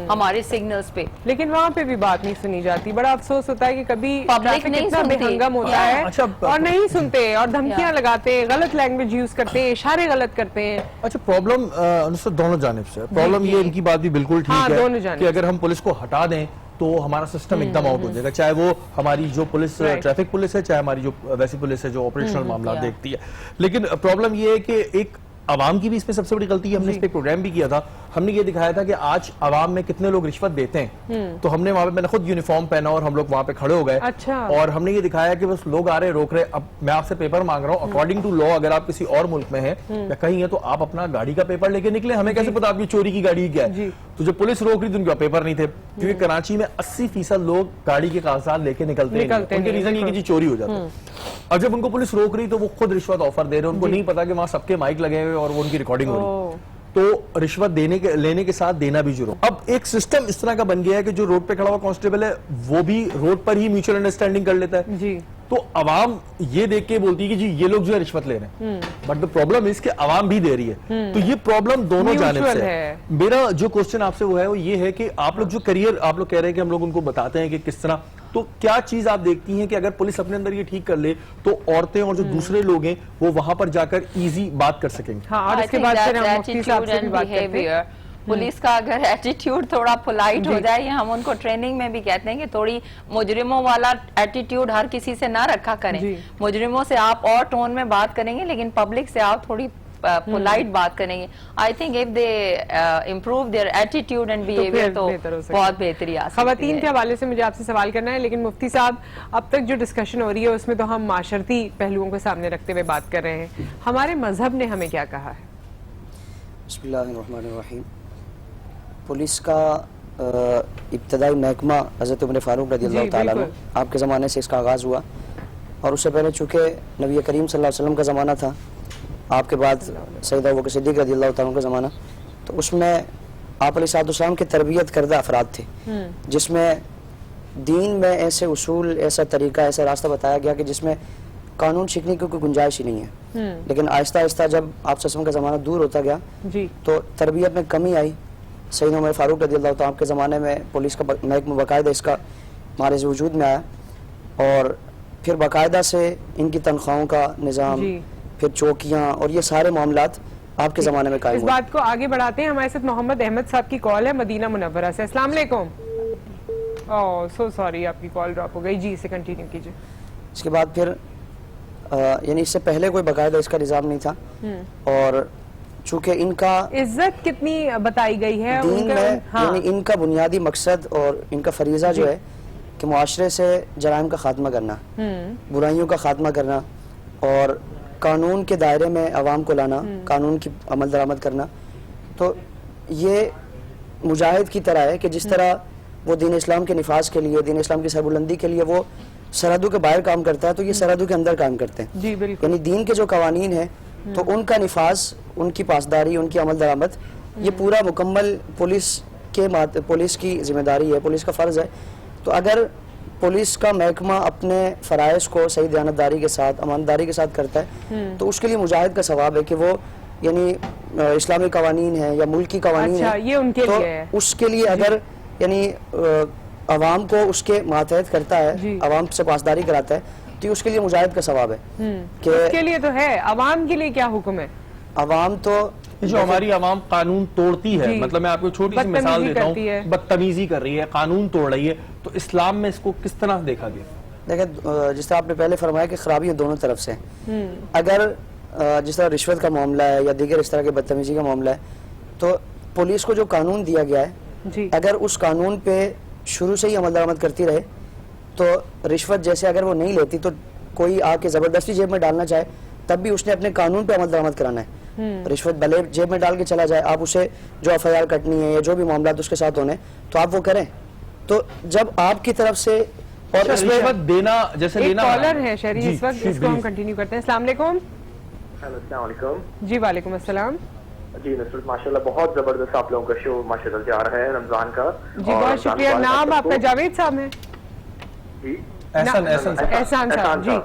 हमारे सिग्नल्स पे। लेकिन वहाँ पे भी बात नहीं सुनी जाती। बड़ा अफसोस होता है कि कभी Public ट्रैफिक नहीं इतना सुनती। बेहंगम होता है अच्छा, और नहीं सुनते और धमकियां लगाते, गलत लैंग्वेज यूज करते हैं, इशारे गलत करते हैं। अच्छा, प्रॉब्लम अनुसार दोनों जानिब से प्रॉब्लम ये, इनकी बात भी बिल्कुल ठीक हाँ, दोनों है जानिब कि अगर हम पुलिस को हटा दें तो हमारा सिस्टम एकदम आउट हो जाएगा, चाहे वो हमारी जो पुलिस Right. ट्रैफिक पुलिस है, चाहे हमारी जो वैसी पुलिस है जो ऑपरेशनल मामला yeah. देखती है। लेकिन प्रॉब्लम ये है कि एक आवाम की भी इसमें सबसे बड़ी गलती है। हमने इस पे प्रोग्राम भी किया था, हमने ये दिखाया था कि आज आवाम में कितने लोग रिश्वत देते हैं। तो हमने वहां पे, मैंने खुद यूनिफॉर्म पहना और हम लोग वहां पे खड़े हो गए। अच्छा। और हमने ये दिखाया कि बस लोग आ रहे, रोक रहे। अब मैं आपसे पेपर मांग रहा हूँ, अकॉर्डिंग टू लॉ अगर आप किसी और मुल्क में हैं या कहीं है तो आप अपना गाड़ी का पेपर लेके निकले। हमें कैसे पता आपकी चोरी की गाड़ी क्या है? तो जब पुलिस रोक रही थी उनके पेपर नहीं थे, क्योंकि कराची में 80% लोग गाड़ी के कागजात लेके निकलते नहीं हैं। उनके रीजन ये कि जी चोरी हो जाता है। और जब उनको पुलिस रोक रही तो वो खुद रिश्वत ऑफर दे रहे हैं, उनको नहीं पता कि वहां सबके माइक लगे हुए और वो उनकी रिकॉर्डिंग हो रही है। तो रिश्वत लेने के साथ देना भी जरूर। अब एक सिस्टम इस तरह का बन गया है कि जो रोड पे खड़ा हुआ कांस्टेबल है वो भी रोड पर ही म्यूचुअल अंडरस्टैंडिंग कर लेता है जी। तो अवाम ये देख के बोलती है कि जी ये लोग जो है रिश्वत ले रहे हैं, बट द प्रॉब्लम इज कि अवाम भी दे रही है। तो ये प्रॉब्लम दोनों जानिब से है। मेरा जो क्वेश्चन आपसे वो है वो ये है कि आप लोग जो करियर आप लोग कह रहे हैं कि हम लोग उनको बताते हैं कि किस तरह, तो क्या चीज आप देखती हैं कि अगर पुलिस अपने अंदर ये ठीक कर ले तो औरतें और जो दूसरे लोग हैं वो वहां पर जाकर इजी बात कर सकेंगे? हाँ, और इसके बाद फिर हम मुफ्ती साहब से भी बात करते हैं। पुलिस का अगर एटीट्यूड थोड़ा पोलाइट हो जाए, या हम उनको ट्रेनिंग में भी कहते हैं कि थोड़ी मुजरिमों वाला एटीट्यूड हर किसी से ना रखा करें। मुजरिमों से आप और टोन में बात करेंगे, लेकिन पब्लिक से आप थोड़ी पोलाइट बात करेंगे। I think if they improve their attitude and behaviour तो बहुत बेहतरी आ सकती है। खवातीन के हवाले से मुझे आपसे सवाल करना है, लेकिन मुफ्ती साहब अब तक जो डिस्कशन हो रही है उसमें तो हम माशरती पहलुओं को सामने रखते हुए बात कर रहे हैं। हमारे मजहब ने हमें क्या कहा है? बिस्मिल्लाहिर्रहमानिर्रहीम। पुलिस का इब्तदाई महकमा हज़रत उमर फारूक रज़ियल्लाहु ताला अन्हु आपके ज़माने से इसका आगाज़ हुआ, और उससे पहले चूँकि नबी करीम सल्लल्लाहु अलैहि वसल्लम का ज़माना था, आपके बाद सैयदा अबू बकर सिद्दीक़ रज़ियल्लाहु ताला अन्हु का ज़माना, तो उसमें आप अलैहिस्सलाम के तरबियत करदा अफराद थे, जिसमें दीन में ऐसे उसूल, ऐसा तरीका, ऐसा रास्ता बताया गया कि जिसमें कानून सीखने की कोई गुंजाइश ही नहीं है। लेकिन आहिस्ता आहिस्ता जब आप सल्लल्लाहु का ज़माना दूर होता गया तो तरबियत में कमी आई। सैयदना उमर फारूक रज़ियल्लाहु ताला के ज़माने में पुलिस का महकमा बाकायदा इसका मारिज़ वजूद में आया, और फिर बाकायदा से इनकी तनख्वाहों का निज़ाम, फिर चौकियाँ और ये सारे मामलात आपके ज़माने में कायम हुए। इस बात को आगे बढ़ाते हैं। हमारे साथ मोहम्मद अहमद साहब की कॉल है मदीना मुनव्वरा से। अस्सलाम वालेकुम। ओह सो सॉरी, आपकी कॉल ड्रॉप हो गई। जी, इसे कंटिन्यू कीजिए। इसके बाद फिर यानी इससे पहले कोई बाकायदा इसका निज़ाम नहीं था, और चूँकि इनका इज्जत कितनी बताई गई है दीन में, हाँ। यानी इनका बुनियादी मकसद और इनका फरीज़ा जो है कि मुआशरे से जराइम का खात्मा करना, बुराइयों का खात्मा करना, और कानून के दायरे में अवाम को लाना, कानून की अमल दरामद करना। तो ये मुजाहिद की तरह है कि जिस तरह वो दीन इस्लाम के निफाज के लिए, दीन इस्लाम की सरबुलंदी के लिए वो सरहदों के बाहर काम करता है, तो ये सरहदों के अंदर काम करते हैं। जी बिल्कुल। यानी दीन के जो कवानीन है तो उनका निफाज, उनकी पासदारी, उनकी अमल दरामद, ये पूरा मुकम्मल पुलिस की जिम्मेदारी है, पुलिस का फ़र्ज़ है। तो अगर पुलिस का महकमा अपने फ़राइज़ को सही दयानतदारी के साथ, ईमानदारी के साथ करता है, तो उसके लिए मुजाहिद का सवाब है कि वो यानी इस्लामी कवानीन है या मुल्की कवानीन अच्छा, है, ये उनके तो लिए है। उसके लिए अगर यानी अवाम को उसके मातहत करता है, अवाम से पासदारी कराता है, तो उसके लिए मुजाहिद का सवाब है। कि उसके लिए तो है। अवाम के लिए क्या हुक्म है? अवाम तो जो हमारी अवाम कानून तोड़ती है, मतलब मैं आपको छोटी सी मिसाल देता हूँ, बदतमीजी कर रही है, कानून तोड़ रही है, तो इस्लाम में इसको किस तरह देखा गया? देखिए, जिस तरह आपने पहले फरमाया कि खराबी दोनों तरफ से। अगर जिस तरह रिश्वत का मामला है या दीगर इस तरह के बदतमीजी का मामला है, तो पुलिस को जो कानून दिया गया है, अगर उस कानून पे शुरू से ही अमल दरामद करती रहे, तो रिश्वत जैसे अगर वो नहीं लेती, तो कोई आके जबरदस्ती जेब में डालना चाहे तब भी उसने अपने कानून पे अमल दरामद कराना है। रिश्वत भले जेब में डाल के चला जाए, आप उसे जो एफआईआर कटनी है या जो भी मामला उसके साथ होने, तो आप वो करें। तो जब आपकी तरफ से और रिश्वत देना जैसे लेना, कॉलर है शहरी इस वक्त, इसको हम कंटिन्यू करते हैं। अस्सलाम वालेकुम। अस्सलाम वालेकुम। जी वालेकुम अस्सलाम। जी नुसरत, माशाल्लाह बहुत जबरदस्त आप लोगों का शो माशाल्लाह जा रहा है रमजान का। जी बहुत शुक्रिया। नाम आपका जावेद साहब है? जी एहसान साहब जी।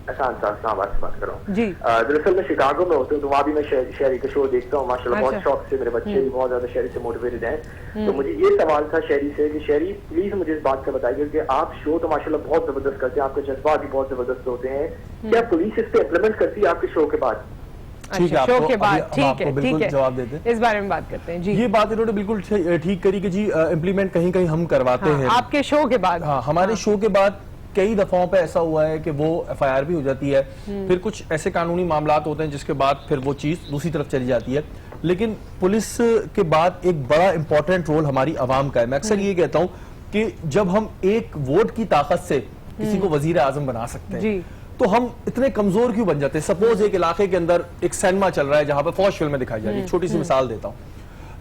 एहसान साहब इस्लामाबाद से बात कर रहा हूँ जी। दरअसल मैं शिकागो में होती हूँ, तो वहाँ भी मैं शहरी का शो देखता हूँ माशाल्लाह। बहुत अच्छा। शौक से मेरे बच्चे भी बहुत ज्यादा शहरी से मोटिवेटेड हैं। तो मुझे ये सवाल था शहरी से कि शहरी प्लीज मुझे इस बात का बताइए कि आप शो तो माशाल्लाह बहुत जबरदस्त करते हैं, आपके जज्बात भी बहुत जबरदस्त होते हैं, क्या पुलिस इस पे इम्प्लीमेंट करती है आपके शो के बाद? ठीक है, अच्छा, शो आपको- के बाद अभी हम ठीक आपको है, बिल्कुल ठीक है, जवाब देते हैं। इस बारे में बात करते हैं जी। ये बात इन्होंने बिल्कुल ठीक करी कि जी इम्प्लीमेंट कहीं कहीं हम करवाते हाँ, हैं। आपके शो के बाद हाँ, हमारे शो के बाद कई दफाओं पे ऐसा हुआ है कि वो एफआईआर भी हो जाती है, फिर कुछ ऐसे कानूनी मामलात होते हैं जिसके बाद फिर वो चीज दूसरी तरफ चली जाती है। लेकिन पुलिस के बाद एक बड़ा इंपॉर्टेंट रोल हमारी आवाम का है। मैं अक्सर ये कहता हूँ कि जब हम एक वोट की ताकत से किसी को वजीर आजम बना सकते हैं, जी। तो हम इतने कमजोर क्यों बन जाते हैं? सपोज एक इलाके के अंदर एक सिनेमा चल रहा है जहां पर फौज फिल्में दिखाई जा रही है। छोटी सी मिसाल देता हूँ,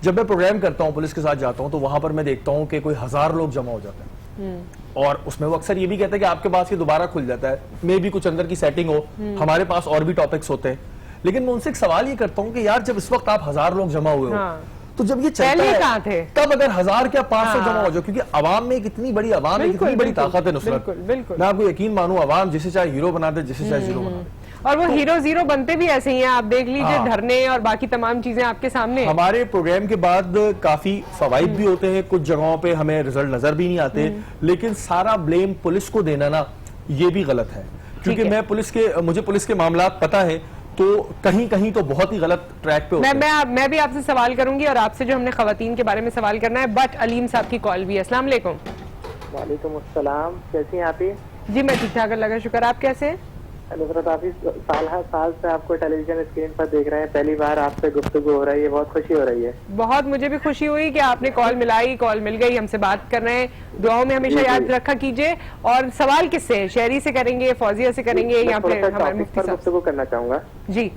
जब मैं प्रोग्राम करता हूँ, पुलिस के साथ जाता हूँ, तो वहां पर मैं देखता हूँ कि कोई 1000 लोग जमा हो जाते हैं, और उसमें वो अक्सर ये भी कहते हैं कि आपके पास ये दोबारा खुल जाता है, मे भी कुछ अंदर की सेटिंग हो, हमारे पास और भी टॉपिक्स होते हैं। लेकिन मैं उनसे एक सवाल ये करता हूँ कि यार जब इस वक्त आप 1000 लोग जमा हुए हो, हाँ। तो जब ये चलता पहले है कहाँ थे? तब अगर 1000 क्या 500 हाँ। जमा हो जाए, क्योंकि आवाम में एक इतनी बड़ी आवाम में बिल्कुल, इतनी बड़ी बिल्कुल, ताकत है नुसरत। बिल्कुल, बिल्कुल। मैं आपको यकीन मानूं, आवाम जिसे चाहे हीरो बना दे, जिसे चाहे जीरो बना दे। और वो हीरो जीरो बनते भी ऐसे ही हैं, आप देख लीजिए, हाँ। धरने और बाकी तमाम चीजें आपके सामने हैं। हमारे प्रोग्राम के बाद काफी फवाइद भी होते हैं, कुछ जगहों पे हमें रिजल्ट नजर भी नहीं आते, लेकिन सारा ब्लेम पुलिस को देना ना, ये भी गलत है। क्योंकि है। मुझे पुलिस के मामलात पता है, तो कहीं कहीं तो बहुत ही गलत ट्रैक पे होते हैं। मैं भी आपसे सवाल करूंगी और आपसे जो हमने खवातीन के बारे में सवाल करना है, बट अलीम साहब की कॉल भी है। अस्सलाम वालेकुम। वालेकुम अस्सलाम, कैसी हैं आप? जी मैं ठीक ठाक, अल्लाह का शुक्र। आप कैसे हैं? नुसरत, आप साल से आपको टेलीविजन स्क्रीन पर देख रहे हैं, पहली बार आपसे गुफ्तगू हो रही है, बहुत खुशी हो रही है। बहुत मुझे भी खुशी हुई कि आपने कॉल मिलाई, कॉल मिल गई, हमसे बात कर रहे हैं। दुआओं में हमेशा याद रखा कीजिए। और सवाल किससे, शहरी से करेंगे, फौजिया से करेंगे, या फिर हमारे मुफ्ती साहब? गुफ्तगू करना चाहूंगा जी।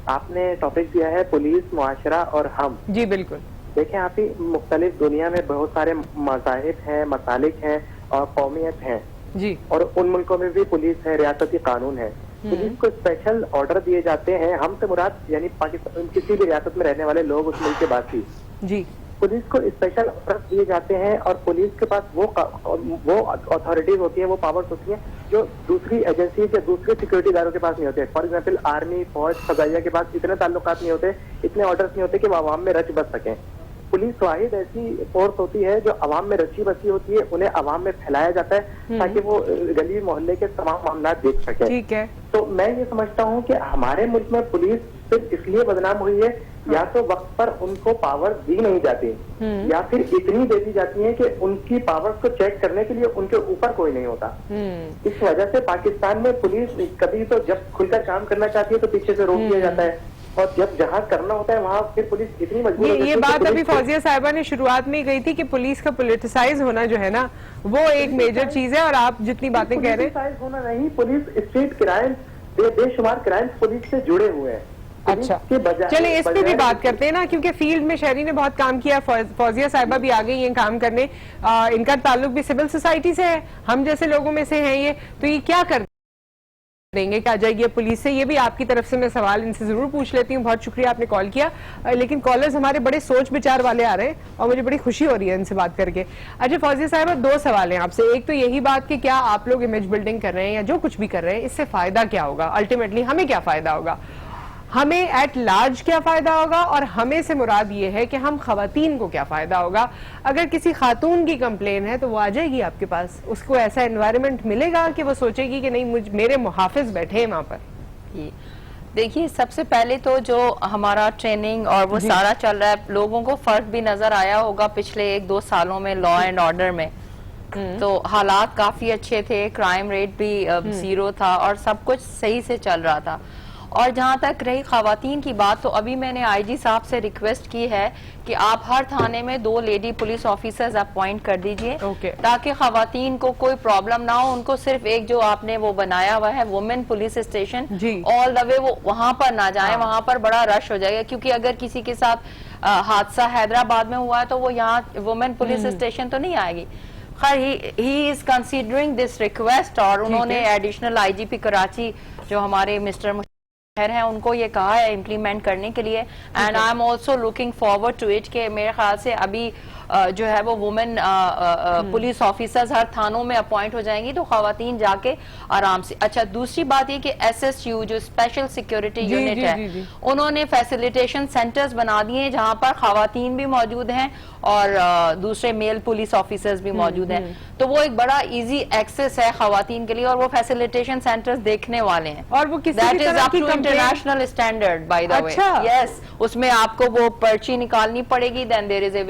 आपने टॉपिक दिया है पुलिस, मुआशरा और हम। जी बिल्कुल। देखें आप ही, मुख्तलिफ दुनिया में बहुत सारे मज़ाहिब हैं, मसालिक हैं और कौमियत हैं जी, और उन मुल्कों में भी पुलिस है, रियासती कानून है। पुलिस को स्पेशल ऑर्डर दिए जाते हैं, हमसे मुराद यानी पाकिस्तान किसी भी रियासत में रहने वाले लोग, उस मुल्क के बासी। जी। पुलिस को स्पेशल ऑर्डर दिए जाते हैं और पुलिस के पास वो अथॉरिटीज होती है, वो पावर्स होती हैं जो दूसरी एजेंसी या दूसरे सिक्योरिटी इदारों के पास नहीं होते। फॉर एग्जाम्पल आर्मी, फौज, फजाइया के पास इतने ताल्लुकात नहीं होते, इतने ऑर्डर्स नहीं होते कि वो आवाम में रच बस सकें। पुलिस वाहिद ऐसी फोर्स होती है जो अवाम में रची बसी होती है, उन्हें अवाम में फैलाया जाता है ताकि वो गली मोहल्ले के तमाम मामला देख सके। ठीक है। तो मैं ये समझता हूँ कि हमारे मुल्क में पुलिस सिर्फ इसलिए बदनाम हुई है, या तो वक्त पर उनको पावर दी नहीं जाती, या फिर इतनी दे दी जाती है कि उनकी पावर्स को चेक करने के लिए उनके ऊपर कोई नहीं होता। इस वजह से पाकिस्तान में पुलिस कभी तो जब खुलकर काम करना चाहती है तो पीछे से रोक दिया जाता है, और जब जहाँ करना होता है वहाँ फिर पुलिस इतनी मजबूर होती है। ये बात अभी फौजिया साहिबा ने शुरुआत में ही कही थी कि पुलिस का पॉलिटिसाइज होना जो है ना, वो एक मेजर चीज है। और आप जितनी बातें कह रहे हैं, होना नहीं, पुलिस स्ट्रीट क्राइम, बेशुमार क्राइम पुलिस से जुड़े हुए हैं। अच्छा चलिए इस पे भी बात करते हैं ना, क्योंकि फील्ड में शहरी ने बहुत काम किया। फौजिया साहिबा भी आ गई हैं काम करने। इनका ताल्लुक भी सिविल सोसाइटी से है, हम जैसे लोगों में से हैं ये, तो ये क्या कर देंगे कि आ जाइए पुलिस से? ये भी आपकी तरफ से मैं सवाल इनसे जरूर पूछ लेती हूँ। बहुत शुक्रिया, आपने कॉल किया। लेकिन कॉलर्स हमारे बड़े सोच विचार वाले आ रहे हैं और मुझे बड़ी खुशी हो रही है इनसे बात करके। अच्छा फौजिया साहिबा, दो सवाल हैं आपसे। एक तो यही बात कि क्या आप लोग इमेज बिल्डिंग कर रहे हैं या जो कुछ भी कर रहे हैं, इससे फायदा क्या होगा? अल्टीमेटली हमें क्या फायदा होगा, हमें एट लार्ज क्या फायदा होगा, और हमें से मुराद ये है कि हम खवातीन को क्या फायदा होगा? अगर किसी खातून की कंप्लेन है तो वो आ जाएगी आपके पास, उसको ऐसा एनवायरनमेंट मिलेगा कि वो सोचेगी कि नहीं मेरे मुहाफिज बैठे हैं वहां पर। देखिए, सबसे पहले तो जो हमारा ट्रेनिंग और वो सारा चल रहा है, लोगों को फर्क भी नजर आया होगा पिछले 1-2 सालों में लॉ एंड ऑर्डर में। तो हालात काफी अच्छे थे, क्राइम रेट भी 0 था और सब कुछ सही से चल रहा था। और जहां तक रही खवातीन की बात, तो अभी मैंने आईजी साहब से रिक्वेस्ट की है कि आप हर थाने में 2 लेडी पुलिस ऑफिसर्स अपॉइंट कर दीजिए, ताकि खवातीन को कोई प्रॉब्लम ना हो। उनको सिर्फ एक जो आपने वो बनाया हुआ है women police station, all the way वो वहां पर ना जाए, वहां पर बड़ा रश हो जाएगा। क्योंकि अगर किसी के साथ हादसा हैदराबाद में हुआ है तो वो यहाँ वुमेन पुलिस स्टेशन तो नहीं आएगी। खैर he is considering this request, और उन्होंने एडिशनल आईजीपी कराची जो हमारे मिस्टर है उनको ये कहा है इम्प्लीमेंट करने के लिए, and I am also looking forward to it कि मेरे ख्याल से अभी जो है वो वुमेन पुलिस ऑफिसर्स हर थानों में अपॉइंट हो जाएंगी तो खवातीन जाके आराम से। अच्छा, दूसरी बात ये कि SSU जो स्पेशल सिक्योरिटी यूनिट है उन्होंने फैसिलिटेशन सेंटर्स बना दिए हैं जहां पर खवातीन भी मौजूद हैं और दूसरे मेल पुलिस ऑफिसर्स भी मौजूद हैं, तो वो एक बड़ा इजी एक्सेस है खवातीन के लिए और वो फैसिलिटेशन सेंटर्स देखने वाले हैं और वो किसी दैट भी इज तरह अप की to international standard by the way. Yes, उसमें आपको वो पर्ची निकालनी पड़ेगी, then there is a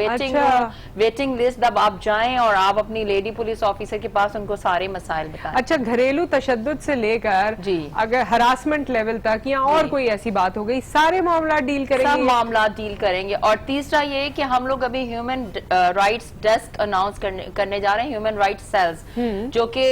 waiting list, तब आप जाएं और आप अपनी लेडी पुलिस ऑफिसर के पास उनको सारे मसाइल बताएं। अच्छा, घरेलू तशद्दुद से लेकर अगर हरासमेंट लेवल तक या और कोई ऐसी बात हो गई, सारे मामला डील करेंगे, सब मामला डील करेंगे। और तीसरा ये कि हम लोग अभी ह्यूमन राइट्स डेस्क अनाउंस करने जा रहे हैं, ह्यूमन राइट्स सेल्स, जो कि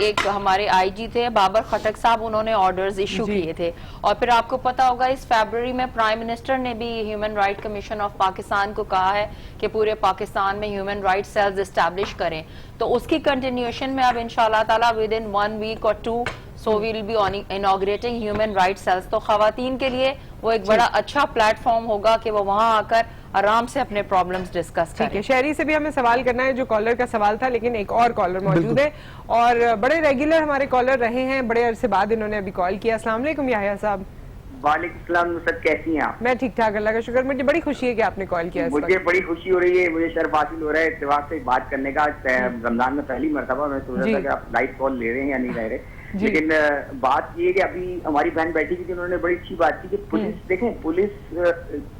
एक हमारे IG थे बाबर खटक साहब, उन्होंने ऑर्डर्स इशू किए थे। और फिर आपको पता होगा इस फरवरी में प्राइम मिनिस्टर ने भी human right commission of Pakistan को कहा है कि पूरे पाकिस्तान में ह्यूमन राइट्स सेल्स एस्टैब्लिश करें, तो उसकी कंटिन्यूएशन में अब इंशाल्लाह ताला विद इन 1 वीक और 2 so we will be inaugurating human rights cells. तो खवातीन के लिए वो एक बड़ा अच्छा प्लेटफॉर्म होगा कि वो वहां आकर आराम से अपने प्रॉब्लम्स डिस्कस करें। ठीक है, शहरी से भी हमें सवाल करना है, जो कॉलर का सवाल था, लेकिन एक और कॉलर मौजूद है और बड़े रेगुलर हमारे कॉलर रहे हैं, बड़े अरसे बाद इन्होंने अभी कॉल किया। अस्सलाम वालेकुम याहिया साहब। वालेकुम सलाम नुसरत, कैसी हैं आप? मैं ठीक ठाक, अल्लाह का शुक्र। मुझे बड़ी खुशी है कि आपने कॉल किया। मुझे बड़ी खुशी हो रही है, मुझे शर्फ हासिल हो रहा है इत्तेफाक से बात करने का। रमजान में पहली मरतबा मैं सोच रहा था कि आप लाइव कॉल ले रहे हैं या नहीं ले रहे, लेकिन बात ये कि अभी हमारी बहन बैठी थी, उन्होंने बड़ी अच्छी बात की कि पुलिस, देखें पुलिस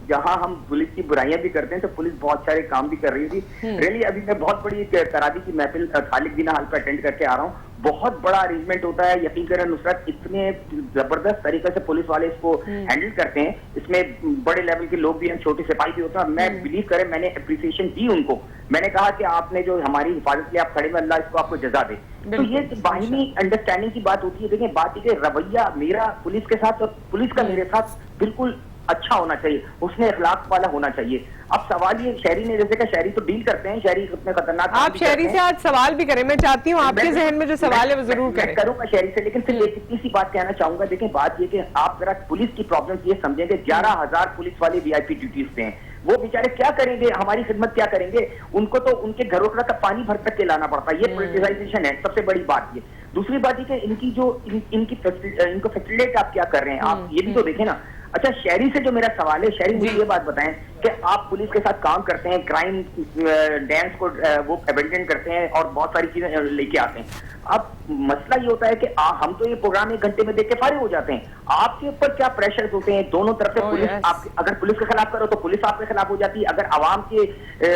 जहां हम पुलिस की बुराइयां भी करते हैं तो पुलिस बहुत सारे काम भी कर रही थी। रियली अभी मैं बहुत बड़ी तरावी की महफिल खालिक बिना हाल पर अटेंड करके आ रहा हूँ, बहुत बड़ा अरेंजमेंट होता है। यकीन करें नुसरत, इतने जबरदस्त तरीके से पुलिस वाले इसको हैंडल करते हैं, इसमें बड़े लेवल के लोग भी हैं, छोटे सिपाही भी होता है। मैं बिलीव करें, मैंने अप्रिसिएशन दी उनको, मैंने कहा कि आपने जो हमारी हिफाजत के लिए आप खड़े में, अल्लाह इसको आपको जजा दे। तो ये बाहिनी अंडरस्टैंडिंग की बात होती है। देखें बात ये कि रवैया मेरा पुलिस के साथ और पुलिस का मेरे साथ बिल्कुल अच्छा होना चाहिए, उसने इखलाक वाला होना चाहिए। अब सवाल ये, शहरी ने जैसे कि शहरी तो डील करते हैं, शहरी उतने खतरनाक, आप शहरी से आज सवाल भी करें, मैं चाहती हूँ आपके जहन में जो सवाल है वो जरूर करें। करूंगा शहरी से, लेकिन सिर्फ एक इतनी सी बात कहना चाहूंगा। देखें बात ये कि आप जरा पुलिस की प्रॉब्लम ये समझेंगे, 11,000 पुलिस वाले VIP ड्यूटीज पे हैं, वो बेचारे क्या करेंगे, हमारी खिदमत क्या करेंगे? उनको तो उनके घरों तक पानी भर तक के लाना पड़ता है। ये पोलिटिसाइजेशन है, सबसे बड़ी बात ये। दूसरी बात ये कि इनकी जो इनको फैसिलिटेट आप क्या कर रहे हैं, आप ये भी तो देखें ना। अच्छा, शहरी से जो मेरा सवाल है, शहरी मुझे ये बात बताएं कि आप पुलिस के साथ काम करते हैं, क्राइम डैंस को वो अबेंडन करते हैं और बहुत सारी चीजें लेके आते हैं। अब मसला ये होता है कि हम तो ये प्रोग्राम 1 घंटे में देख के फारिग हो जाते हैं, आपके ऊपर क्या प्रेशर होते हैं दोनों तरफ से। पुलिस अगर पुलिस के खिलाफ करो तो पुलिस आपके खिलाफ हो जाती है, अगर आवाम के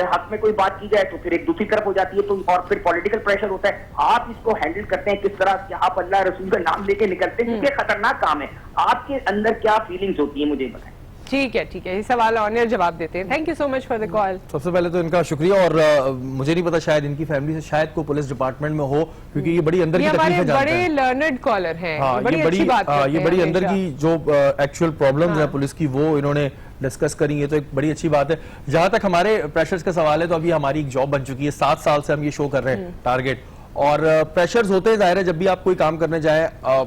हक में कोई बात की जाए तो फिर एक दूसरी तरफ हो जाती है, तो और फिर पॉलिटिकल प्रेशर होता है। आप इसको हैंडल करते हैं किस तरह कि आप अल्लाह रसूल का नाम लेके निकलते हैं, क्योंकि खतरनाक काम है। आपके अंदर क्या फीलिंग्स होती है, मुझे बताएं। ठीक है, ठीक है, ये सवाल ऑनर जवाब देते हैं। Thank you so much for the call. सबसे पहले तो इनका शुक्रिया, और मुझे नहीं पता शायद इनकी फैमिली से शायद को पुलिस डिपार्टमेंट में हो, क्योंकि ये बड़ी अंदर की तकलीफें जानते हैं। बड़े लर्नड कॉलर हैं, बड़ी अच्छी बात करते हैं। ये बड़ी अंदर की जो एक्चुअल प्रॉब्लम्स है पुलिस की, वो इन्होंने डिस्कस करी है, तो एक बड़ी अच्छी बात है। जहां तक हमारे प्रेशर्स का सवाल है, तो अभी हमारी एक जॉब बन चुकी है, 7 साल से हम ये शो कर रहे हैं टारगेट, और प्रेशर्स होते हैं, जाहिर है जब भी आप कोई काम करने जाए,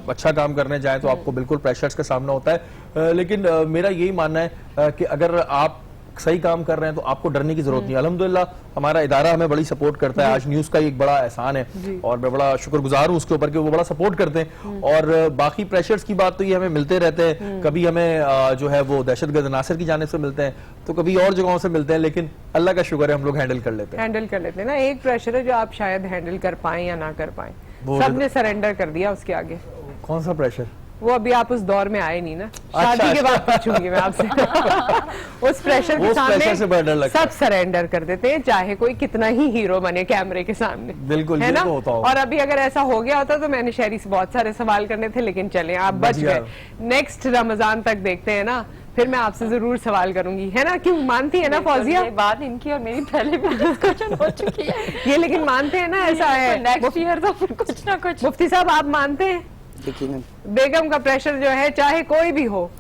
अच्छा काम करने जाए, तो आपको बिल्कुल प्रेशर्स का सामना होता है। लेकिन मेरा यही मानना है कि अगर आप सही काम कर रहे हैं तो आपको डरने की जरूरत नहीं। अल्हम्दुलिल्लाह हमारा इदारा हमें बड़ी सपोर्ट करता है, आज न्यूज का एक बड़ा एहसान है और मैं बड़ा शुक्रगुजार हूँ उसके ऊपर कि वो बड़ा सपोर्ट करते हैं। और बाकी प्रेशर्स की बात तो ये हमें मिलते रहते हैं, कभी हमें जो है वो दहशतगर्द नासिर की जानिब से मिलते हैं, तो कभी और जगहों से मिलते हैं, लेकिन अल्लाह का शुक्र है हम लोग हैंडल कर लेते हैं ना। एक प्रेशर है जो आप शायद हैंडल कर पाए या ना कर पाए, सबने सरेंडर कर दिया उसके आगे। कौन सा प्रेशर? वो अभी आप उस दौर में आए नहीं ना, शादी के बाद पूछूंगी मैं आपसे। उस प्रेशर के सामने सब सरेंडर कर देते हैं, चाहे कोई कितना ही हीरो बने कैमरे के सामने, बिल्कुल है ना। होता और अभी अगर ऐसा हो गया होता तो मैंने शहरी से बहुत सारे सवाल करने थे, लेकिन चले आप बच गए। नेक्स्ट रमजान तक देखते हैं ना, फिर मैं आपसे जरूर सवाल करूंगी, है ना। क्यों मानती है ना फौजिया? बात इनकी और मेरी पहले भी डिस्कशन हो चुकी है ये, लेकिन मानते हैं ना ऐसा है नेक्स्ट ईयर तो फिर कुछ ना कुछ। मुफ्ती साहब आप मानते हैं बेगम का प्रेशर जो है, चाहे कोई भी हो,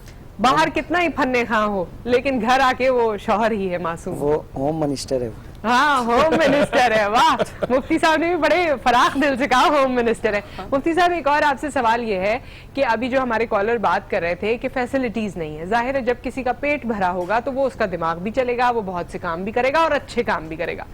बाहर कितना ही फन्ने खां हो, लेकिन घर आके वो शौहर ही है मासूम। वो होम मिनिस्टर है। हाँ, होम मिनिस्टर है। वाह, मुफ्ती साहब ने भी बड़े फराख दिल से कहा होम मिनिस्टर है। मुफ्ती साहब, एक और आपसे सवाल ये है कि अभी जो हमारे कॉलर बात कर रहे थे कि फैसिलिटीज नहीं है, जाहिर है जब किसी का पेट भरा होगा तो वो उसका दिमाग भी चलेगा, वो बहुत से काम भी करेगा और अच्छे काम भी करेगा।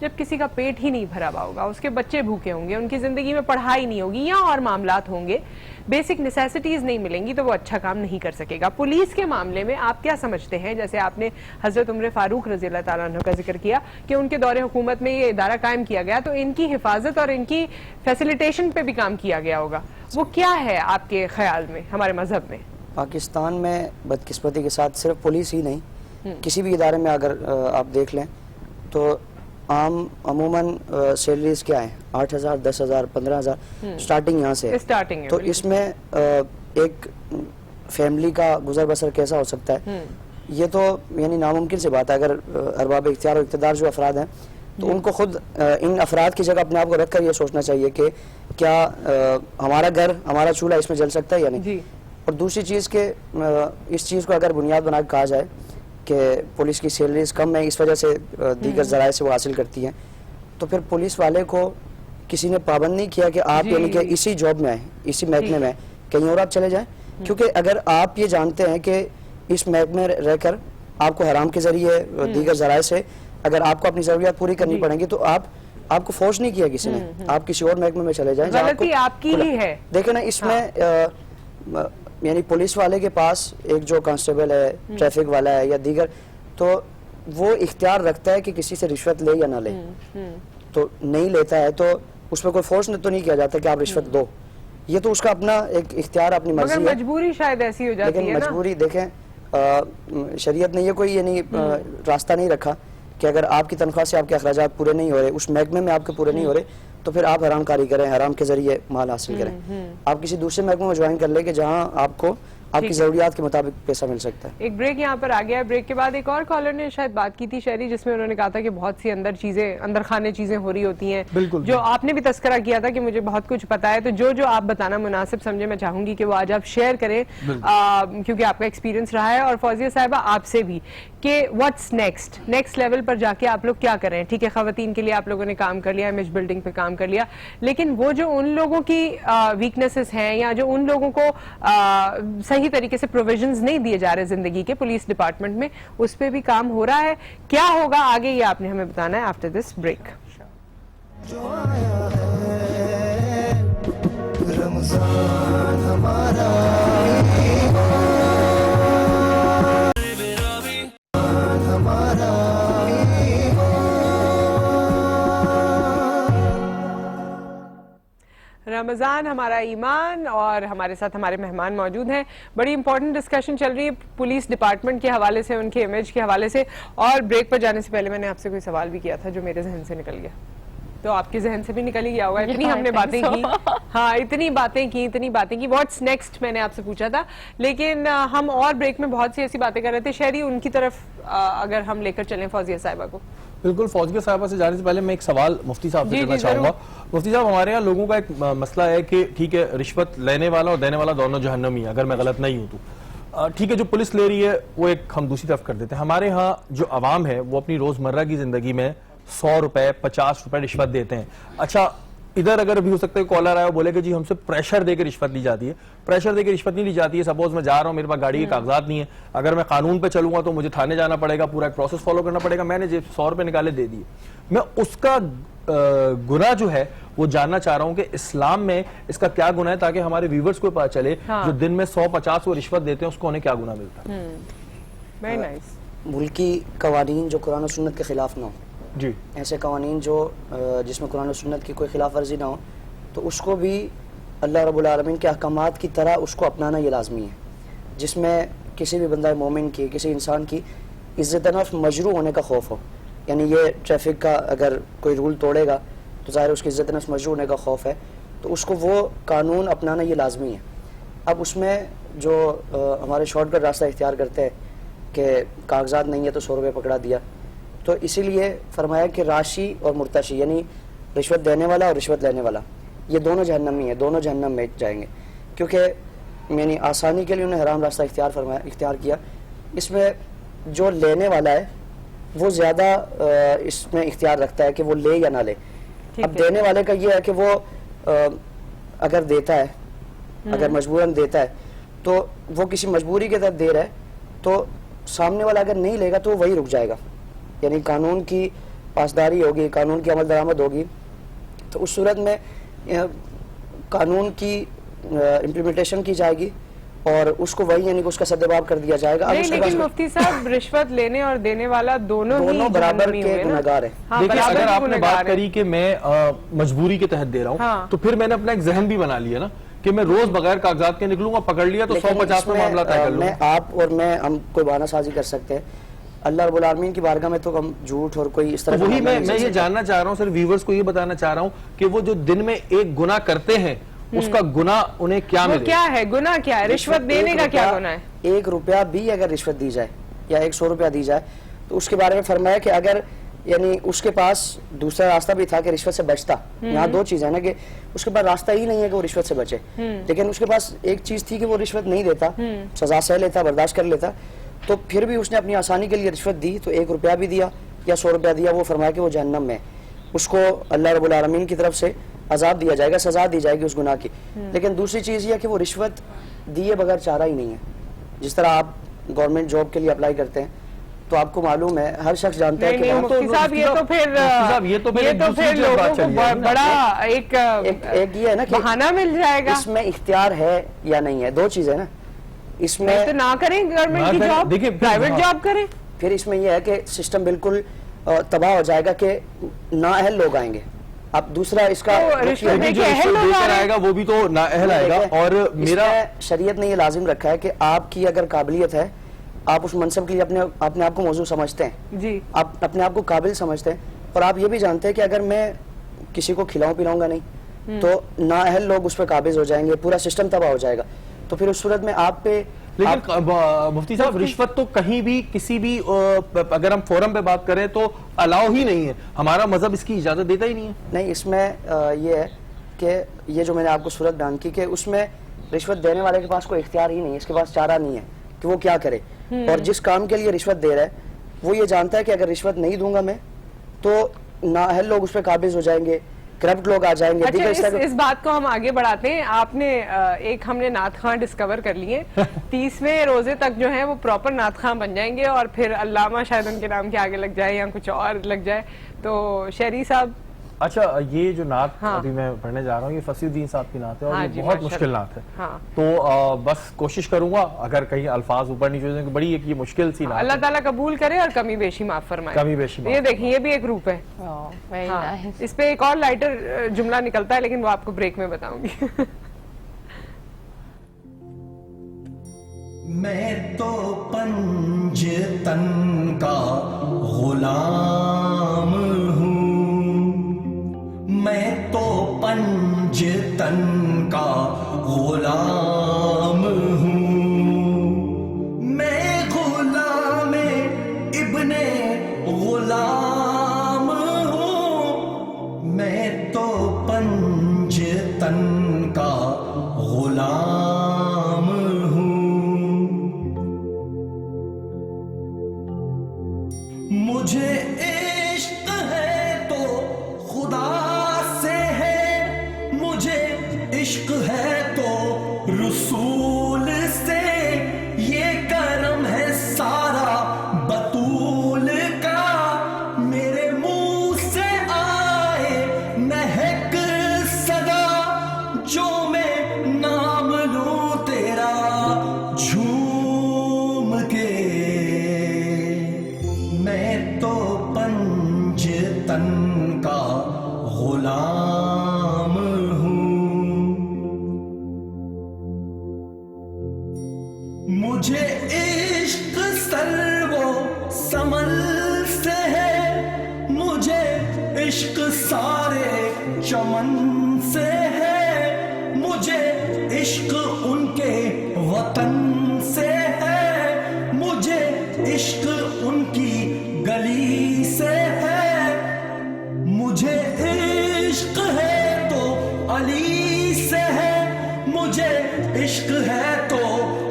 जब किसी का पेट ही नहीं भरा हुआ होगा, उसके बच्चे भूखे होंगे, उनकी जिंदगी में पढ़ाई नहीं होगी या और मामलात होंगे, बेसिक नेसेसिटीज नहीं मिलेंगी, तो वो अच्छा काम नहीं कर सकेगा। पुलिस के मामले में आप क्या समझते हैं? जैसे आपने हजरत उम्र फारूक रज़ी अल्लाह ताला अन्हु का जिक्र किया कि उनके दौरे हुकूमत में ये इदारा कायम किया गया, तो इनकी हिफाजत और इनकी फैसिलिटेशन पे भी काम किया गया होगा, वो क्या है आपके ख्याल में हमारे मजहब में? पाकिस्तान में बदकिस्मती के साथ सिर्फ पुलिस ही नहीं, किसी भी इदारे में अगर आप देख लें तो अमूमन सैलरीज क्या है, 8,000, 10,000, 15,000 स्टार्टिंग यहाँ से स्टार्टिंग है। तो इसमें एक फैमिली का गुजर बसर कैसा हो सकता है, ये तो यानी नामुमकिन सी बात है। अगर अरबाब इख्तियार और इक़्तिदार जो अफराद हैं तो उनको खुद इन अफराद की जगह अपने आप को रख कर ये सोचना चाहिए कि क्या हमारा घर, हमारा चूल्हा इसमें जल सकता है या नहीं। और दूसरी चीज़ के इस चीज़ को अगर बुनियाद बना कहा जाए कि पुलिस की सैलरीज कम है, इस वजह से दीगर ज़राए से वो हासिल करती हैं, तो फिर पुलिस वाले को किसी ने पाबंद नहीं किया कि आप यानी कि इसी जॉब में आए, इसी महकमे में कहीं और आप चले जाएं। क्योंकि अगर आप ये जानते हैं कि इस महकमे में रहकर आपको हराम के जरिए दीगर ज़राए से अगर आपको अपनी ज़रूरियात पूरी करनी पड़ेंगी, तो आपको फोर्स नहीं किया किसी ने, आप किसी और महकमे में चले जाएं। गलती आपकी ही है। देखे ना, इसमें यानी पुलिस वाले के पास एक जो कांस्टेबल है, ट्रैफिक वाला है या दीगर, तो वो इख्तियार रखता है कि किसी से रिश्वत ले या ना ले। तो नहीं लेता है तो उसमें कोई फोर्स तो नहीं किया जाता कि आप रिश्वत दो, ये तो उसका अपना एक इख्तियार, अपनी मर्जी है। मजबूरी शायद ऐसी हो जाती है। लेकिन मजबूरी देखें, शरीयत ने ये कोई यानी रास्ता नहीं रखा कि अगर आपकी तनख्वाह से आपके अखराजात पूरे नहीं हो रहे, उस महकमे में आपके पूरे नहीं हो रहे, तो फिर आप हराम कारी करें, हराम के जरिए माल हासिल करें। आप किसी दूसरे महकमे में ज्वाइन कर ले कि जहाँ आपको आपकी जरूरियात के मुताबिक पैसा मिल सकता है। एक ब्रेक यहाँ पर आ गया। ब्रेक के बाद एक और कॉलर ने शायद बात की थी शहरी, जिसमें उन्होंने कहा था कि बहुत सी अंदर खाने चीजें हो रही होती हैं, जो आपने भी तस्करा किया था कि मुझे बहुत कुछ पता है। तो जो आप बताना मुनासिब समझे, मैं चाहूंगी कि वो आज आप शेयर करें, क्योंकि आपका एक्सपीरियंस रहा है। और फौजिया साहिबा आपसे भी कि व्हाट्स नेक्स्ट लेवल पर जाके आप लोग क्या करें। ठीक है, खवातीन के लिए आप लोगों ने काम कर लिया, इमेज बिल्डिंग पे काम कर लिया, लेकिन वो जो उन लोगों की वीकनेसेस हैं या जो उन लोगों को सही तरीके से प्रोविजंस नहीं दिए जा रहे जिंदगी के पुलिस डिपार्टमेंट में, उस पर भी काम हो रहा है। क्या होगा आगे, ये आपने हमें बताना है आफ्टर दिस ब्रेक। रमजान हमारा रमज़ान हमारा ईमान, और हमारे साथ हमारे मेहमान मौजूद हैं। बड़ी इंपॉर्टेंट डिस्कशन चल रही है पुलिस डिपार्टमेंट के हवाले से, उनके इमेज के हवाले से। और ब्रेक पर जाने से पहले मैंने आपसे कोई सवाल भी किया था जो मेरे जहन से निकल गया, तो आपके जहन से भी निकल ही गया होगा। इतनी हमने बातें की, हाँ इतनी बातें की। व्हाट्स नेक्स्ट मैंने आपसे पूछा था, लेकिन हम और ब्रेक में बहुत सी ऐसी बातें कर रहे थे। शहरी, उनकी तरफ अगर हम लेकर चलें फौजिया साहिबा को। बिल्कुल, फौजिया साहिबा से जाने से पहले मैं एक सवाल मुफ्ती साहब से करना चाहूंगा। मुफ्ती साहब, हमारे यहाँ लोगों का एक मसला है कि ठीक है, रिश्वत लेने वाला और देने वाला दोनों जहन्नमी है, अगर मैं गलत नहीं हूँ तो। ठीक है, जो पुलिस ले रही है वो एक हम दूसरी तरफ कर देते हैं। हमारे यहाँ जो अवाम है वो अपनी रोजमर्रा की जिंदगी में 100 रुपए 50 रुपए रिश्वत देते हैं। अच्छा, इधर अगर भी हो सकता है कॉलर आया बोले कि जी हमसे प्रेशर देकर रिश्वत ली जाती है। प्रेशर देकर रिश्वत नहीं ली जाती है। सपोज मैं जा रहा हूँ, मेरे पास गाड़ी के कागजात नहीं है, अगर मैं कानून पे चलूंगा तो मुझे थाने जाना पड़ेगा, पूरा एक प्रोसेस फॉलो करना पड़ेगा। मैंने जो 100 रुपए निकाले दे दिए, मैं उसका गुनाह जो है वो जानना चाह रहा हूँ कि इस्लाम में इसका क्या गुनाह है, ताकि हमारे व्यूवर्स को पता चले जो दिन में 100-50 वो रिश्वत देते हैं उसको उन्हें क्या गुनाह मिलता है। Very nice. मुल्की कवानीन जो कुरान और सुन्नत के खिलाफ ना हो जी, ऐसे कवानीन जो जिसमें कुरान और सुन्नत की कोई खिलाफ वर्जी ना हो, तो उसको भी अल्लाह रब्बुल आलमीन के अहकामात की तरह उसको अपनाना ये लाजमी है, जिसमें किसी भी बंदा मोमिन की, किसी इंसान की इज्जत नफ्स मजरू होने का खौफ हो। यानी ये ट्रैफिक का अगर कोई रूल तोड़ेगा तो ज़ाहिर उसकी इज्जत नफ्स मजरू होने का खौफ है, तो उसको वो कानून अपनाना ये लाजमी है। अब उसमें जो हमारे शॉर्टकट रास्ता इख्तियार करते हैं कि कागजात नहीं है तो 100 रुपये पकड़ा दिया, तो इसीलिए फरमाया कि राशि और मुर्तशी यानी रिश्वत देने वाला और रिश्वत लेने वाला ये दोनों जहन्नमी है, दोनों जहन्नम में जाएंगे, क्योंकि यानी आसानी के लिए उन्हें हराम रास्ता इख्तियार किया। इसमें जो लेने वाला है वो ज्यादा इसमें इख्तियार रखता है कि वो ले या ना ले। अब देने वाले का ये है कि वो अगर देता है, अगर मजबूरन देता है तो वो किसी मजबूरी के तहत दे रहा है, तो सामने वाला अगर नहीं लेगा तो वही रुक जाएगा, यानी कानून की पासदारी होगी, कानून की अमल दरामद होगी। तो उस सूरत में कानून की इम्प्लीमेंटेशन की जाएगी और उसको वही यानी कि उसका सद्देबाब कर दिया जाएगा। नहीं, लेकिन मुफ्ती साहब रिश्वत लेने और देने वाला दोनों बराबर के गुनहगार हैं। हाँ, देखिए, अगर आपने बात करी है। कि मैं मजबूरी के तहत दे रहा हूँ, हाँ। तो फिर मैंने अपना एक जहन भी बना लिया ना कि मैं रोज बगैर कागजात के निकलूंगा, पकड़ लिया तो 150 में मामला तय कर लूंगा। आप और मैं हम कोई बहानासाजी कर सकते हैं, अल्लाह रब्बुल आलमीन की बारगाह में तो हम झूठ और कोई इस तरह तो वही मैं ये जानना चाह रहा हूँ, सिर्फ व्यूवर्स को ये बताना चाह रहा हूँ कि वो जो दिन में एक गुनाह करते हैं उसका गुनाह उन्हें क्या मिले? क्या है गुनाह, क्या है रिश्वत देने का क्या गुनाह है? 1 रुपया भी अगर रिश्वत दी जाए या 100 रुपया दी जाए तो उसके बारे में फरमाया कि अगर यानी उसके पास दूसरा रास्ता भी था कि रिश्वत से बचता। यहाँ 2 चीज है ना कि उसके पास रास्ता ही नहीं है कि वो रिश्वत से बचे, लेकिन उसके पास एक चीज थी कि वो रिश्वत नहीं देता, सजा सह लेता, बर्दाश्त कर लेता, तो फिर भी उसने अपनी आसानी के लिए रिश्वत दी, तो 1 रुपया भी दिया या 100 रुपया दिया, वो फरमाया कि वो जहन्नम में, उसको अल्लाह रब्बुल आलमीन की तरफ से अजाब दिया जाएगा, सजा दी जाएगी उस गुनाह की। लेकिन दूसरी चीज ये है कि वो रिश्वत दिए बगैर चारा ही नहीं है। जिस तरह आप गवर्नमेंट जॉब के लिए अप्लाई करते हैं तो आपको मालूम है, हर शख्स जानता है कि ये तो फिर लोगों को बड़ा एक ये है ना कि बहाना मिल जाएगा। इसमें इख्तियार है या नहीं है, 2 चीजें ना, इसमें तो ना करें गवर्नमेंट की जॉब, प्राइवेट जॉब करें। फिर इसमें यह है कि सिस्टम बिल्कुल तबाह हो जाएगा कि नाअहल लोग आएंगे। अब दूसरा इसका आएगा वो भी तो नाअहल आएगा। और मेरा शरीयत ने ये लाजिम रखा है कि आपकी अगर काबिलियत है, आप उस मनसब के लिए अपने आप को मौजूद समझते हैं जी, आप अपने आप को काबिल समझते हैं, और आप ये भी जानते हैं कि अगर मैं किसी को खिलाऊं पिलाऊंगा नहीं तो नाअहल लोग उस पर काबिज हो जाएंगे, पूरा सिस्टम तबाह हो जाएगा। तो फिर उस सूरत में आप पे लेकिन मुफ्ती साहब रिश्वत तो कहीं भी किसी भी अगर हम फोरम पे बात करें तो अलाउ ही नहीं है, हमारा मजहब इसकी इजाजत देता ही नहीं है। नहीं, इसमें ये है कि ये जो मैंने आपको सूरत बयान की कि उसमें रिश्वत देने वाले के पास कोई इख्तियार ही नहीं है, इसके पास चारा नहीं है कि वो क्या करे। और जिस काम के लिए रिश्वत दे रहा है वो ये जानता है कि अगर रिश्वत नहीं दूंगा मैं तो नाअहल लोग उस पर काबिज हो जाएंगे, करप्ट लोग आ जाएंगे। अच्छा, इस बात को हम आगे बढ़ाते हैं। आपने हमने नात खां डिस्कवर कर लिए 30वें रोजे तक जो है वो प्रॉपर नात खां बन जाएंगे और फिर अल्लामा शायद उनके नाम के आगे लग जाए या कुछ और लग जाए। तो शहरी साहब, अच्छा, ये जो नात अभी मैं पढ़ने जा रहा हूँ ये फसीउद्दीन साहब की नात है और ये बहुत मुश्किल नात है। तो बस कोशिश करूंगा अगर कहीं अल्फाज ऊपर नीचे हो जाएंगे, बड़ी एक ये मुश्किल सी नात है। अल्लाह ताला कबूल करे और कमी बेशी माफ फरमाए। कमी बेशी ये देखिए, ये भी एक रूप है। इस पे एक और लाइटर जुमला निकलता है लेकिन वो आपको ब्रेक में बताऊंगी। मैं तो पंजतन का गुलाम हूँ, मैं तो पंजतन का गुलाम हूँ, मैं गुलाम इब्ने गुलाम हूँ, मैं तो पंजतन का गुलाम हूँ। मुझे इश्क है तो खुदा से है, मुझे इश्क है तो रसूल से, ये करम है सारा बतूल का, मेरे मुंह से आए महक सदा, जो मैं नाम लूं तेरा झूम के, मैं तो पंजतन का गुलाम हूँ। मुझे इश्क सर्वो समल से है, मुझे इश्क सारे चमन से है, मुझे इश्क उनके वतन से है, मुझे इश्क उनकी गली से है, मुझे इश्क है तो अली से है, मुझे इश्क है तो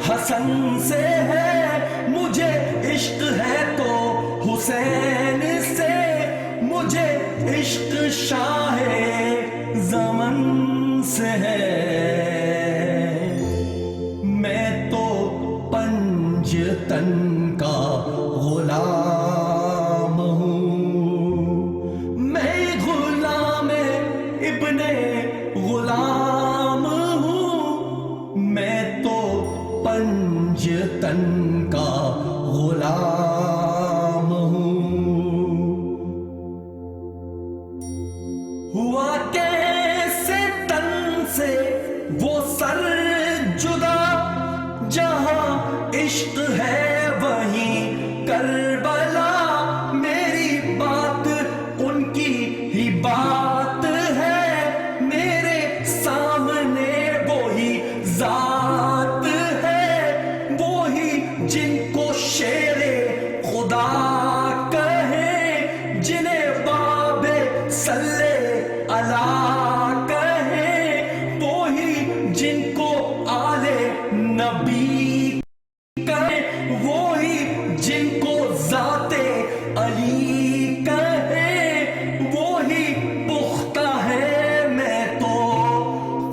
हसन से है, मुझे इश्क है तो हुसैन इश्क शाहे ज़मन से है, मैं तो पंजतन का गुलाम हूँ, मैं गुलाम इब्ने गुलाम हूँ, मैं तो पंजतन का गुलाम हूँ। हुआ कैसे तन से वो सर जुदा, जहां इश्क है वहीं करबला, मेरी बात उनकी ही बात है, मेरे सामने वो ही जात है, वो ही जिनको शेरे खुदा कहे, जिन्हें बाबे सल्ले अला कहे, वो ही जिनको आले नबी कहे, वो ही जिनको जाते अली कहे, वो ही पुख्ता है, मैं तो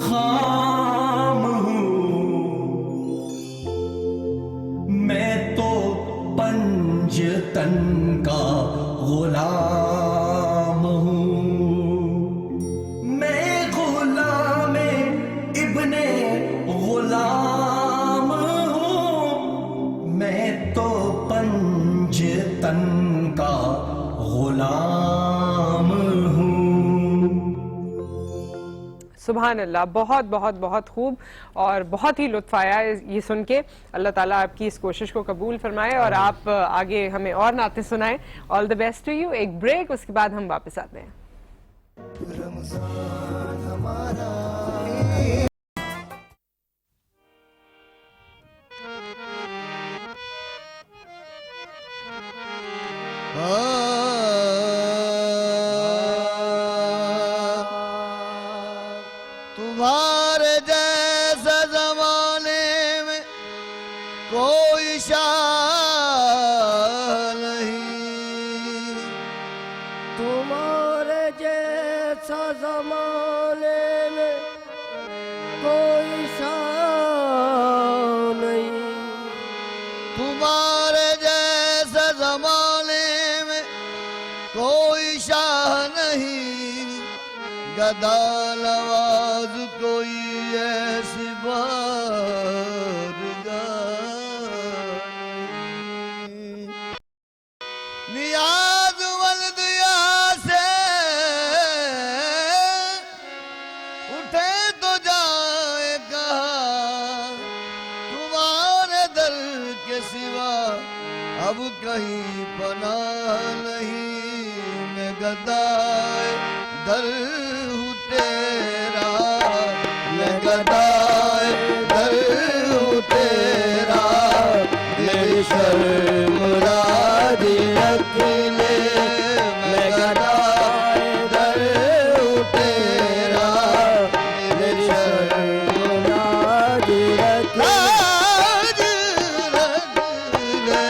खाम हूँ, मैं तो पंजतन का गुलाम हूँ, मैं गुलाम इब्ने गुलाम हूँ, मैं तो पंजतन का गुलाम हूँ। सुभान अल्लाह, बहुत बहुत बहुत खूब और बहुत ही लुत्फ आया ये सुन के। अल्लाह ताला आपकी इस कोशिश को कबूल फरमाए और आप आगे हमें और नाते सुनाएं। All the best to you. एक ब्रेक, उसके बाद हम वापस आते हैं। तुम्हारे जैसे जमाने में कोई शान नहीं, तुम्हारे जैसा जमाने में कोई शान नहीं, तुम्हारे जैसे जमाने में कोई शाह नहीं, गदा नवाज कोई ऐसी बारगाह नहीं। नियाज़मंद से उठे तो जाए कहाँ, तुम्हारे दर के सिवा अब कहीं पनाह नहीं, मैं गदाए दर हूँ तेरा, मैं गदाए दर हूँ तेरा, मेरी शर्म राजी रख ले, मैं गदाए दर हूँ तेरा, मेरी शर्म राजी रख ले,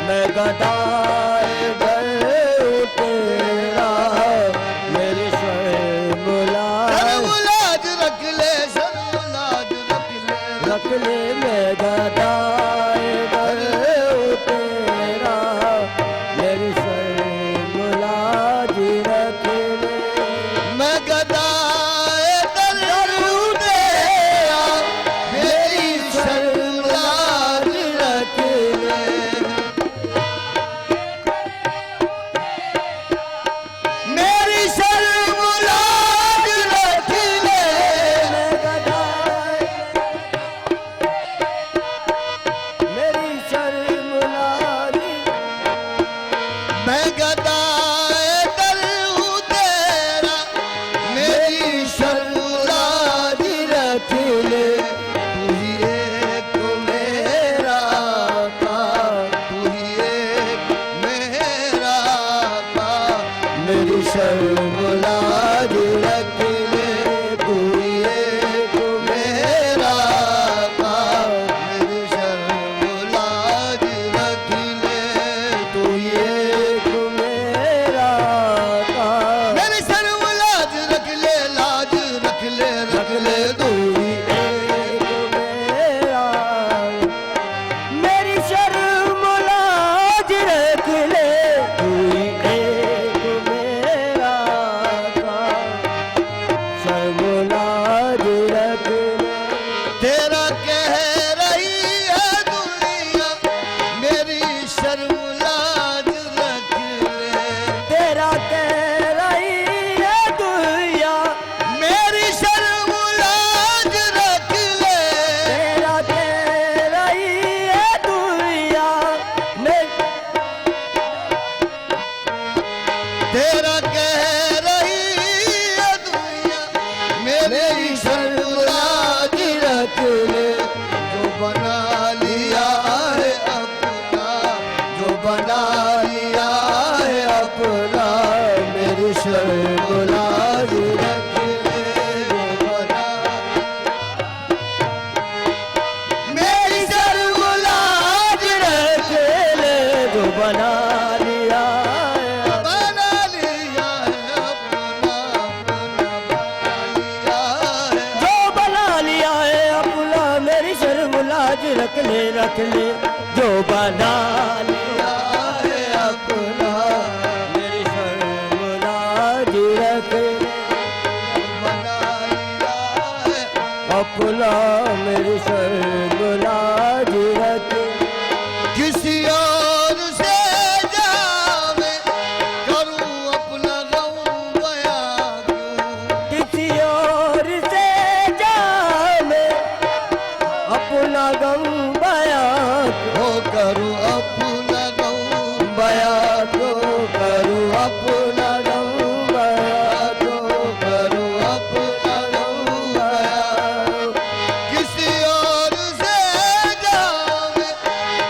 मैं गदाए दर हूँ तेरा, मेरी शर्म लाज रख ले, शर्म लाज रख ले, मैं गदाए दर हूँ तेरा, मेरी शर्म लाज रख ले, मैं गदाए दर हूँ तेरा, मेरी शर्म लाज रख ले, मेरी शर्म लाज रख ले, मेरी शर्म लाज, मैं गदाए दर हूँ तेरा, मेरी शर्म लाज रख ले, तू ही एक मेरा था, तू ही एक मेरा था, मेरी शर्म लाज रख ले, तू ही एक मेरा था, मेरी शर्म लाज रख ले, तू ये मेरा था, मेरी शर्मलाज रख ले मेरी शर्मलाज रख ले जो बना लिया रख ले जो बना लिया है अपना मेरी शर्मलाज रख ले बना लिया है अपना मेरी शर्मलाज रख किसी और से जावे करूं अपना गम बयां किसी और से जावे अपना गम करूं अपना गम बया तो करूं अपना गम बया तो करूं अपना गम बया किसी और से जावे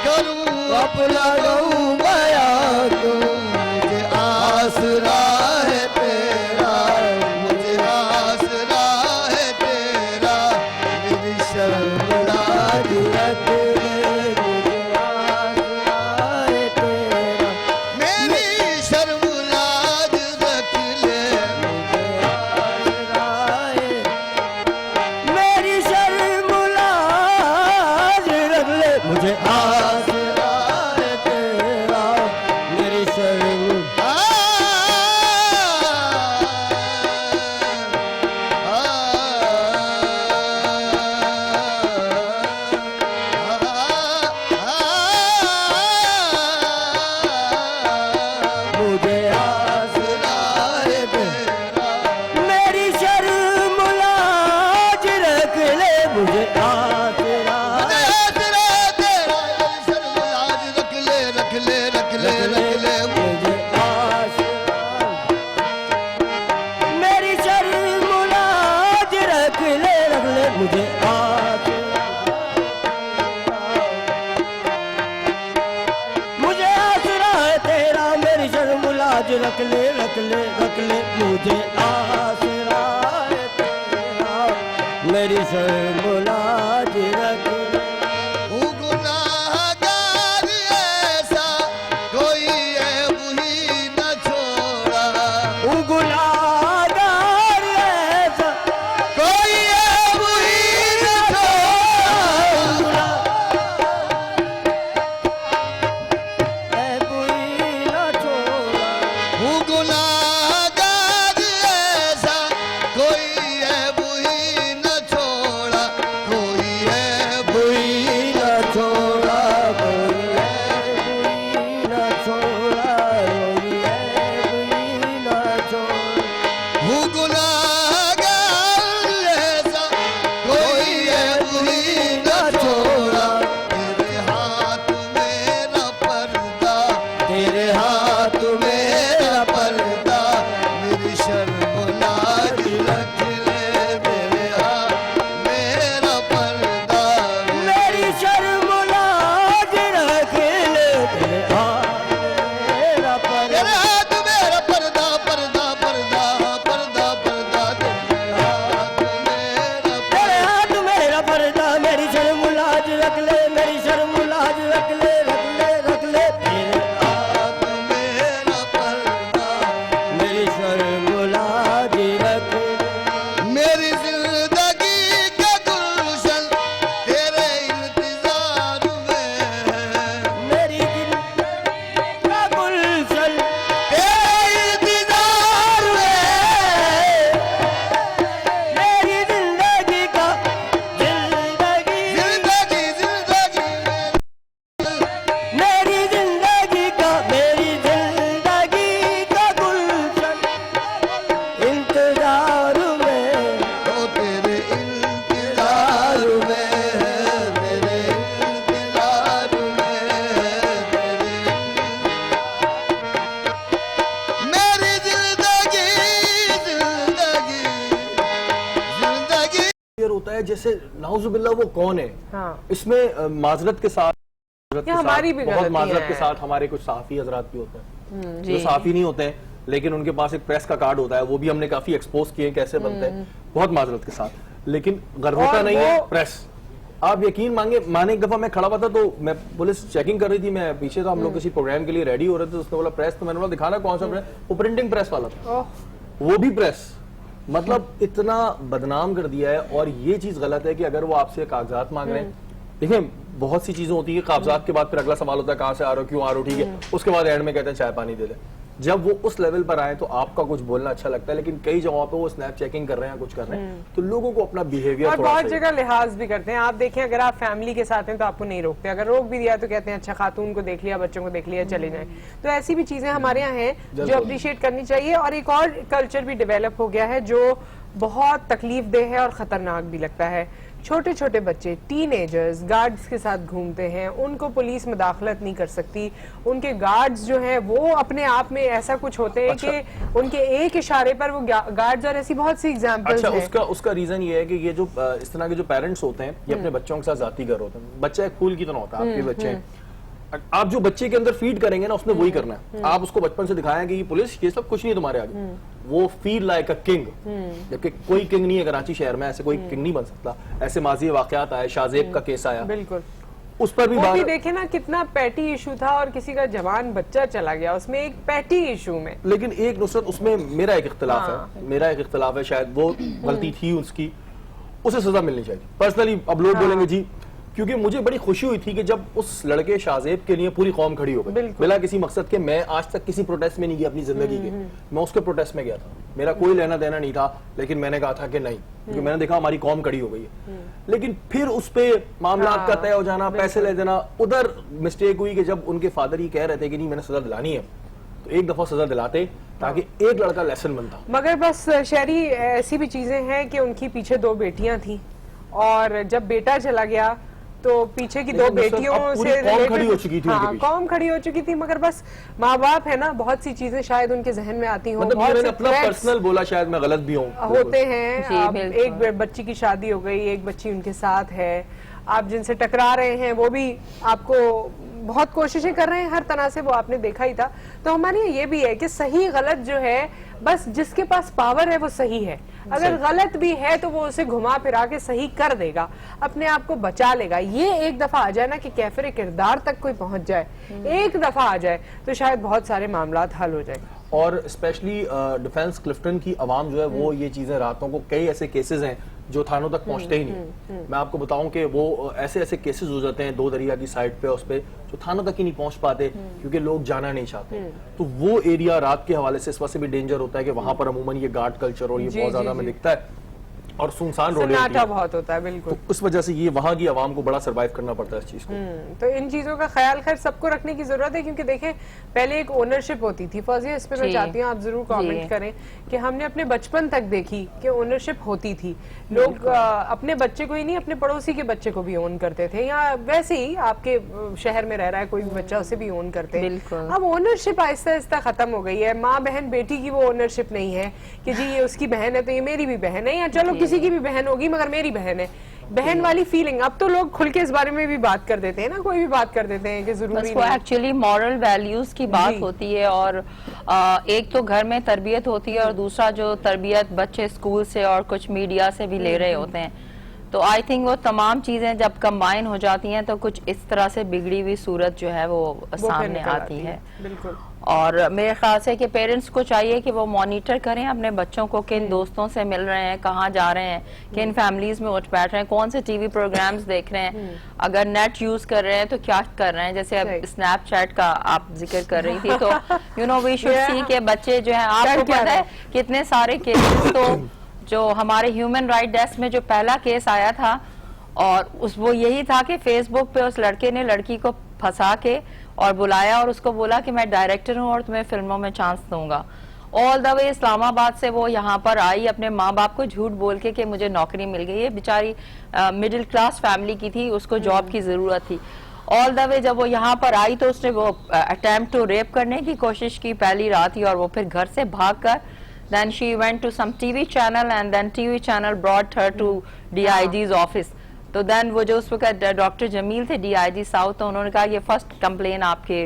करूं अपना गम बया तो मुझे आसरा है तेरा मुझे आसरा है तेरा मेरी शर्मलाज रख मुझे आसरा है तेरा मेरी शर्म मुझे आसरा है तेरा मेरी शर्म लाज रख ले मुझे आसरा रख ले मुझे आसरा मेरी शर्मलाज रख ले मुझे आसरा मुझे आसरा है तेरा मेरी शर्मलाज रख ले मुझे आसरा है तेरा मेरी शर्मलाज रख ले होता है जैसे नाउजुबिल्लाह वो कौन है। हाँ। इसमें माजरत के साथ हमारी भी बहुत माजरत के साथ हमारे कुछ सहाफी हजरात भी होते हैं जो सहाफी नहीं होते हैं लेकिन उनके पास एक प्रेस का कार्ड होता है, वो भी हमने काफी एक्सपोज किए कैसे बनते हैं, बहुत माजरत के साथ, लेकिन गर्व होता नहीं है प्रेस। आप यकीन माने एक दफा मैं खड़ा हुआ था तो मैं पुलिस चेकिंग कर रही थी, मैं पीछे था, हम लोग किसी प्रोग्राम के लिए रेडी हो रहे थे, उसने बोला प्रेस, तो मैंने बोला दिखाना कौन सा प्रेस, वो प्रिंटिंग प्रेस वाला था, वो भी प्रेस। मतलब इतना बदनाम कर दिया है। और ये चीज गलत है कि अगर वो आपसे कागजात मांग रहे हैं, देखिए बहुत सी चीजें होती है, कागजात के बाद फिर अगला सवाल होता है कहां से आ रहे हो, क्यों आ रहे हो, ठीक है, उसके बाद एंड में कहते हैं चाय पानी दे दे। जब वो उस लेवल पर आए तो आपका कुछ बोलना अच्छा लगता है, लेकिन कई जगहों पे वो स्नैप चेकिंग कर रहे हैं, कुछ कर रहे हैं, तो लोगों को अपना बिहेवियर और बहुत जगह लिहाज भी करते हैं। आप देखें, अगर आप फैमिली के साथ हैं तो आपको नहीं रोकते, अगर रोक भी दिया तो कहते हैं अच्छा खातून को देख लिया, बच्चों को देख लिया, चले जाए। तो ऐसी भी चीजें हमारे यहाँ हैं जो अप्रिशिएट करनी चाहिए। और एक और कल्चर भी डेवलप हो गया है जो बहुत तकलीफ देह है और खतरनाक भी लगता है। छोटे छोटे बच्चे, टीनेजर्स गार्ड्स के साथ घूमते हैं, उनको पुलिस मुदाखलत नहीं कर सकती। उनके गार्ड्स जो हैं वो अपने आप में ऐसा कुछ होते हैं कि उनके एक इशारे पर वो गार्ड्स, और ऐसी बहुत सी एग्जांपल्स हैं। उसका रीजन ये है कि ये जो इस तरह के जो पेरेंट्स होते हैं ये अपने बच्चों के साथ जाती कर होते हैं। बच्चा एक फूल की तरह होता है, आपके बच्चे, आप जो बच्चे के अंदर फीड करेंगे ना उसने वही करना है। आप उसको बचपन से दिखाया कि ये पुलिस ये सब कुछ नहीं तुम्हारे आगे, वो फील लाइक अ किंग, जबकि कोई किंग नहीं है कराची शहर में, ऐसे कोई किंग नहीं बन सकता। ऐसे माजी वाकयात आए, शाहजेब का केस आया, बिल्कुल उस पर भी देखे ना कितना पैटी इशू था, और किसी का जवान बच्चा चला गया उसमें एक पैटी इशू में। लेकिन एक नुसरत उसमें मेरा एक इख्तिलाफ है, मेरा एक इख्तिलाफ है, शायद वो गलती थी उसकी, उसे सजा मिलनी चाहिए। पर्सनली अब लोग बोलेंगे जी, क्योंकि मुझे बड़ी खुशी हुई थी कि जब उस लड़के शाहजेब के लिए पूरी कौम खड़ी हो गई बिना किसी मकसद के। मैं आज तक किसी प्रोटेस्ट में नहीं गया अपनी जिंदगी के, मैं उसके प्रोटेस्ट में गया था, मेरा कोई लेना देना नहीं था, लेकिन मैंने कहा था कि नहीं, क्योंकि मैंने देखा हमारी कौम खड़ी हो गई है। लेकिन फिर उस पे मामला का तय हो जाना, पैसे ले देना, उधर मिस्टेक हुई कि जब उनके फादर ही कह रहे थे कि नहीं मैंने सजा दिलानी है, तो एक दफा सजा दिलाते ताकि एक लड़का लेसन बनता। मगर बस शहरी ऐसी भी चीजें हैं कि उनकी पीछे 2 बेटियां थी, और जब बेटा चला गया तो पीछे की 2 बेटियों से कौम खड़ी हो चुकी थी, कौम खड़ी हो चुकी थी। मगर बस माँ बाप है ना, बहुत सी चीजें शायद उनके जहन में आती हों, मतलब मैंने अपना पर्सनल बोला, शायद मैं गलत भी हूँ, होते हैं। एक बच्ची की शादी हो गई, एक बच्ची उनके साथ है, आप जिनसे टकरा रहे हैं वो भी आपको बहुत कोशिशें कर रहे हैं हर तरह से, वो आपने देखा ही था। तो हमारे ये भी है कि सही गलत जो है, बस जिसके पास पावर है वो सही है, अगर गलत भी है तो वो उसे घुमा फिरा के सही कर देगा, अपने आप को बचा लेगा। ये एक दफा आ जाए ना कि कैफिर किरदार तक कोई पहुंच जाए, एक दफा आ जाए तो शायद बहुत सारे मामलात हल हो जाए। और स्पेशली डिफेंस क्लिफ्टन की आवाम जो है वो ये चीजें, रातों को कई ऐसे केसेस हैं जो थानों तक पहुंचते ही नहीं। मैं आपको बताऊं कि वो ऐसे ऐसे केसेस हो जाते हैं 2 दरिया की साइड पे, उस पे जो थानों तक ही नहीं पहुंच पाते क्योंकि लोग जाना नहीं चाहते। तो वो एरिया रात के हवाले से इस वजह से भी डेंजर होता है कि वहां पर अमूमन ये गार्ड कल्चर और ये बहुत ज्यादा हमें दिखता है, और सुनसान रोड बहुत होता है। बिल्कुल, तो उस वजह से ये वहां की आवाम को बड़ा सर्वाइव करना पड़ता है इस चीज को। तो इन चीजों का ख्याल खैर सबको रखने की जरूरत है, क्योंकि देखें पहले एक ओनरशिप होती थी। फौजिया, इस पे मैं चाहती हूँ आप जरूर कमेंट करें कि हमने अपने बचपन तक देखी कि ओनरशिप होती थी, लोग अपने बच्चे को ही नहीं अपने पड़ोसी के बच्चे को भी ओन करते थे, या वैसे ही आपके शहर में रह रहा है कोई भी बच्चा, उसे भी ओन करते हैं। अब ओनरशिप आहिस्ता आहिस्ता खत्म हो गई है। माँ बहन बेटी की वो ओनरशिप नहीं है कि जी ये उसकी बहन है तो ये मेरी भी बहन है, या चलो किसी की भी बहन होगी मगर मेरी बहन है, बहन वाली फीलिंग। अब तो लोग खुल के इस बारे में भी बात कर देते हैं ना, कोई भी बात कर देते हैं कि जरूरी नहीं। एक्चुअली मॉरल वैल्यूज की बात होती है, और एक तो घर में तरबियत होती है, और दूसरा जो तरबियत बच्चे स्कूल से और कुछ मीडिया से भी ले रहे होते हैं। तो आई थिंक वो तमाम चीजें जब कंबाइन हो जाती हैं तो कुछ इस तरह से बिगड़ी हुई सूरत जो है वो सामने आती है। बिल्कुल। और मेरे ख्याल से कि पेरेंट्स को चाहिए कि वो मॉनिटर करें अपने बच्चों को, किन दोस्तों से मिल रहे हैं, कहाँ जा रहे हैं, किन फैमिलीज में उठ बैठ रहे हैं, कौन से टीवी प्रोग्राम्स देख रहे हैं, अगर नेट यूज कर रहे हैं तो क्या कर रहे हैं। जैसे अब स्नैपचैट का आप जिक्र कर रही थी, तो you know we should see के बच्चे जो है, आपको पता है कितने सारे केसेस, तो जो हमारे ह्यूमन राइट डेस्क में जो पहला केस आया था, और वो यही था कि फेसबुक पे उस लड़के ने लड़की को फंसा के और बुलाया और उसको बोला कि मैं डायरेक्टर हूँ और तुम्हें फिल्मों में चांस दूंगा। ऑल द वे इस्लामाबाद से वो यहाँ पर आई, अपने माँ बाप को झूठ बोल के कि मुझे नौकरी मिल गई है। बेचारी मिडिल क्लास फैमिली की थी, उसको जॉब की जरूरत थी। ऑल द वे जब वो यहाँ पर आई तो उसने वो अटेम्प्ट टू रेप करने की कोशिश की पहली रात ही, और वो फिर घर से भागकर then she went to some TV channel and then TV channel brought her to DIG's office। तो then वो जो उस वक्त डॉक्टर जमील थे DIG साउथ, तो उन्होंने कहा ये फर्स्ट कंप्लेन आपके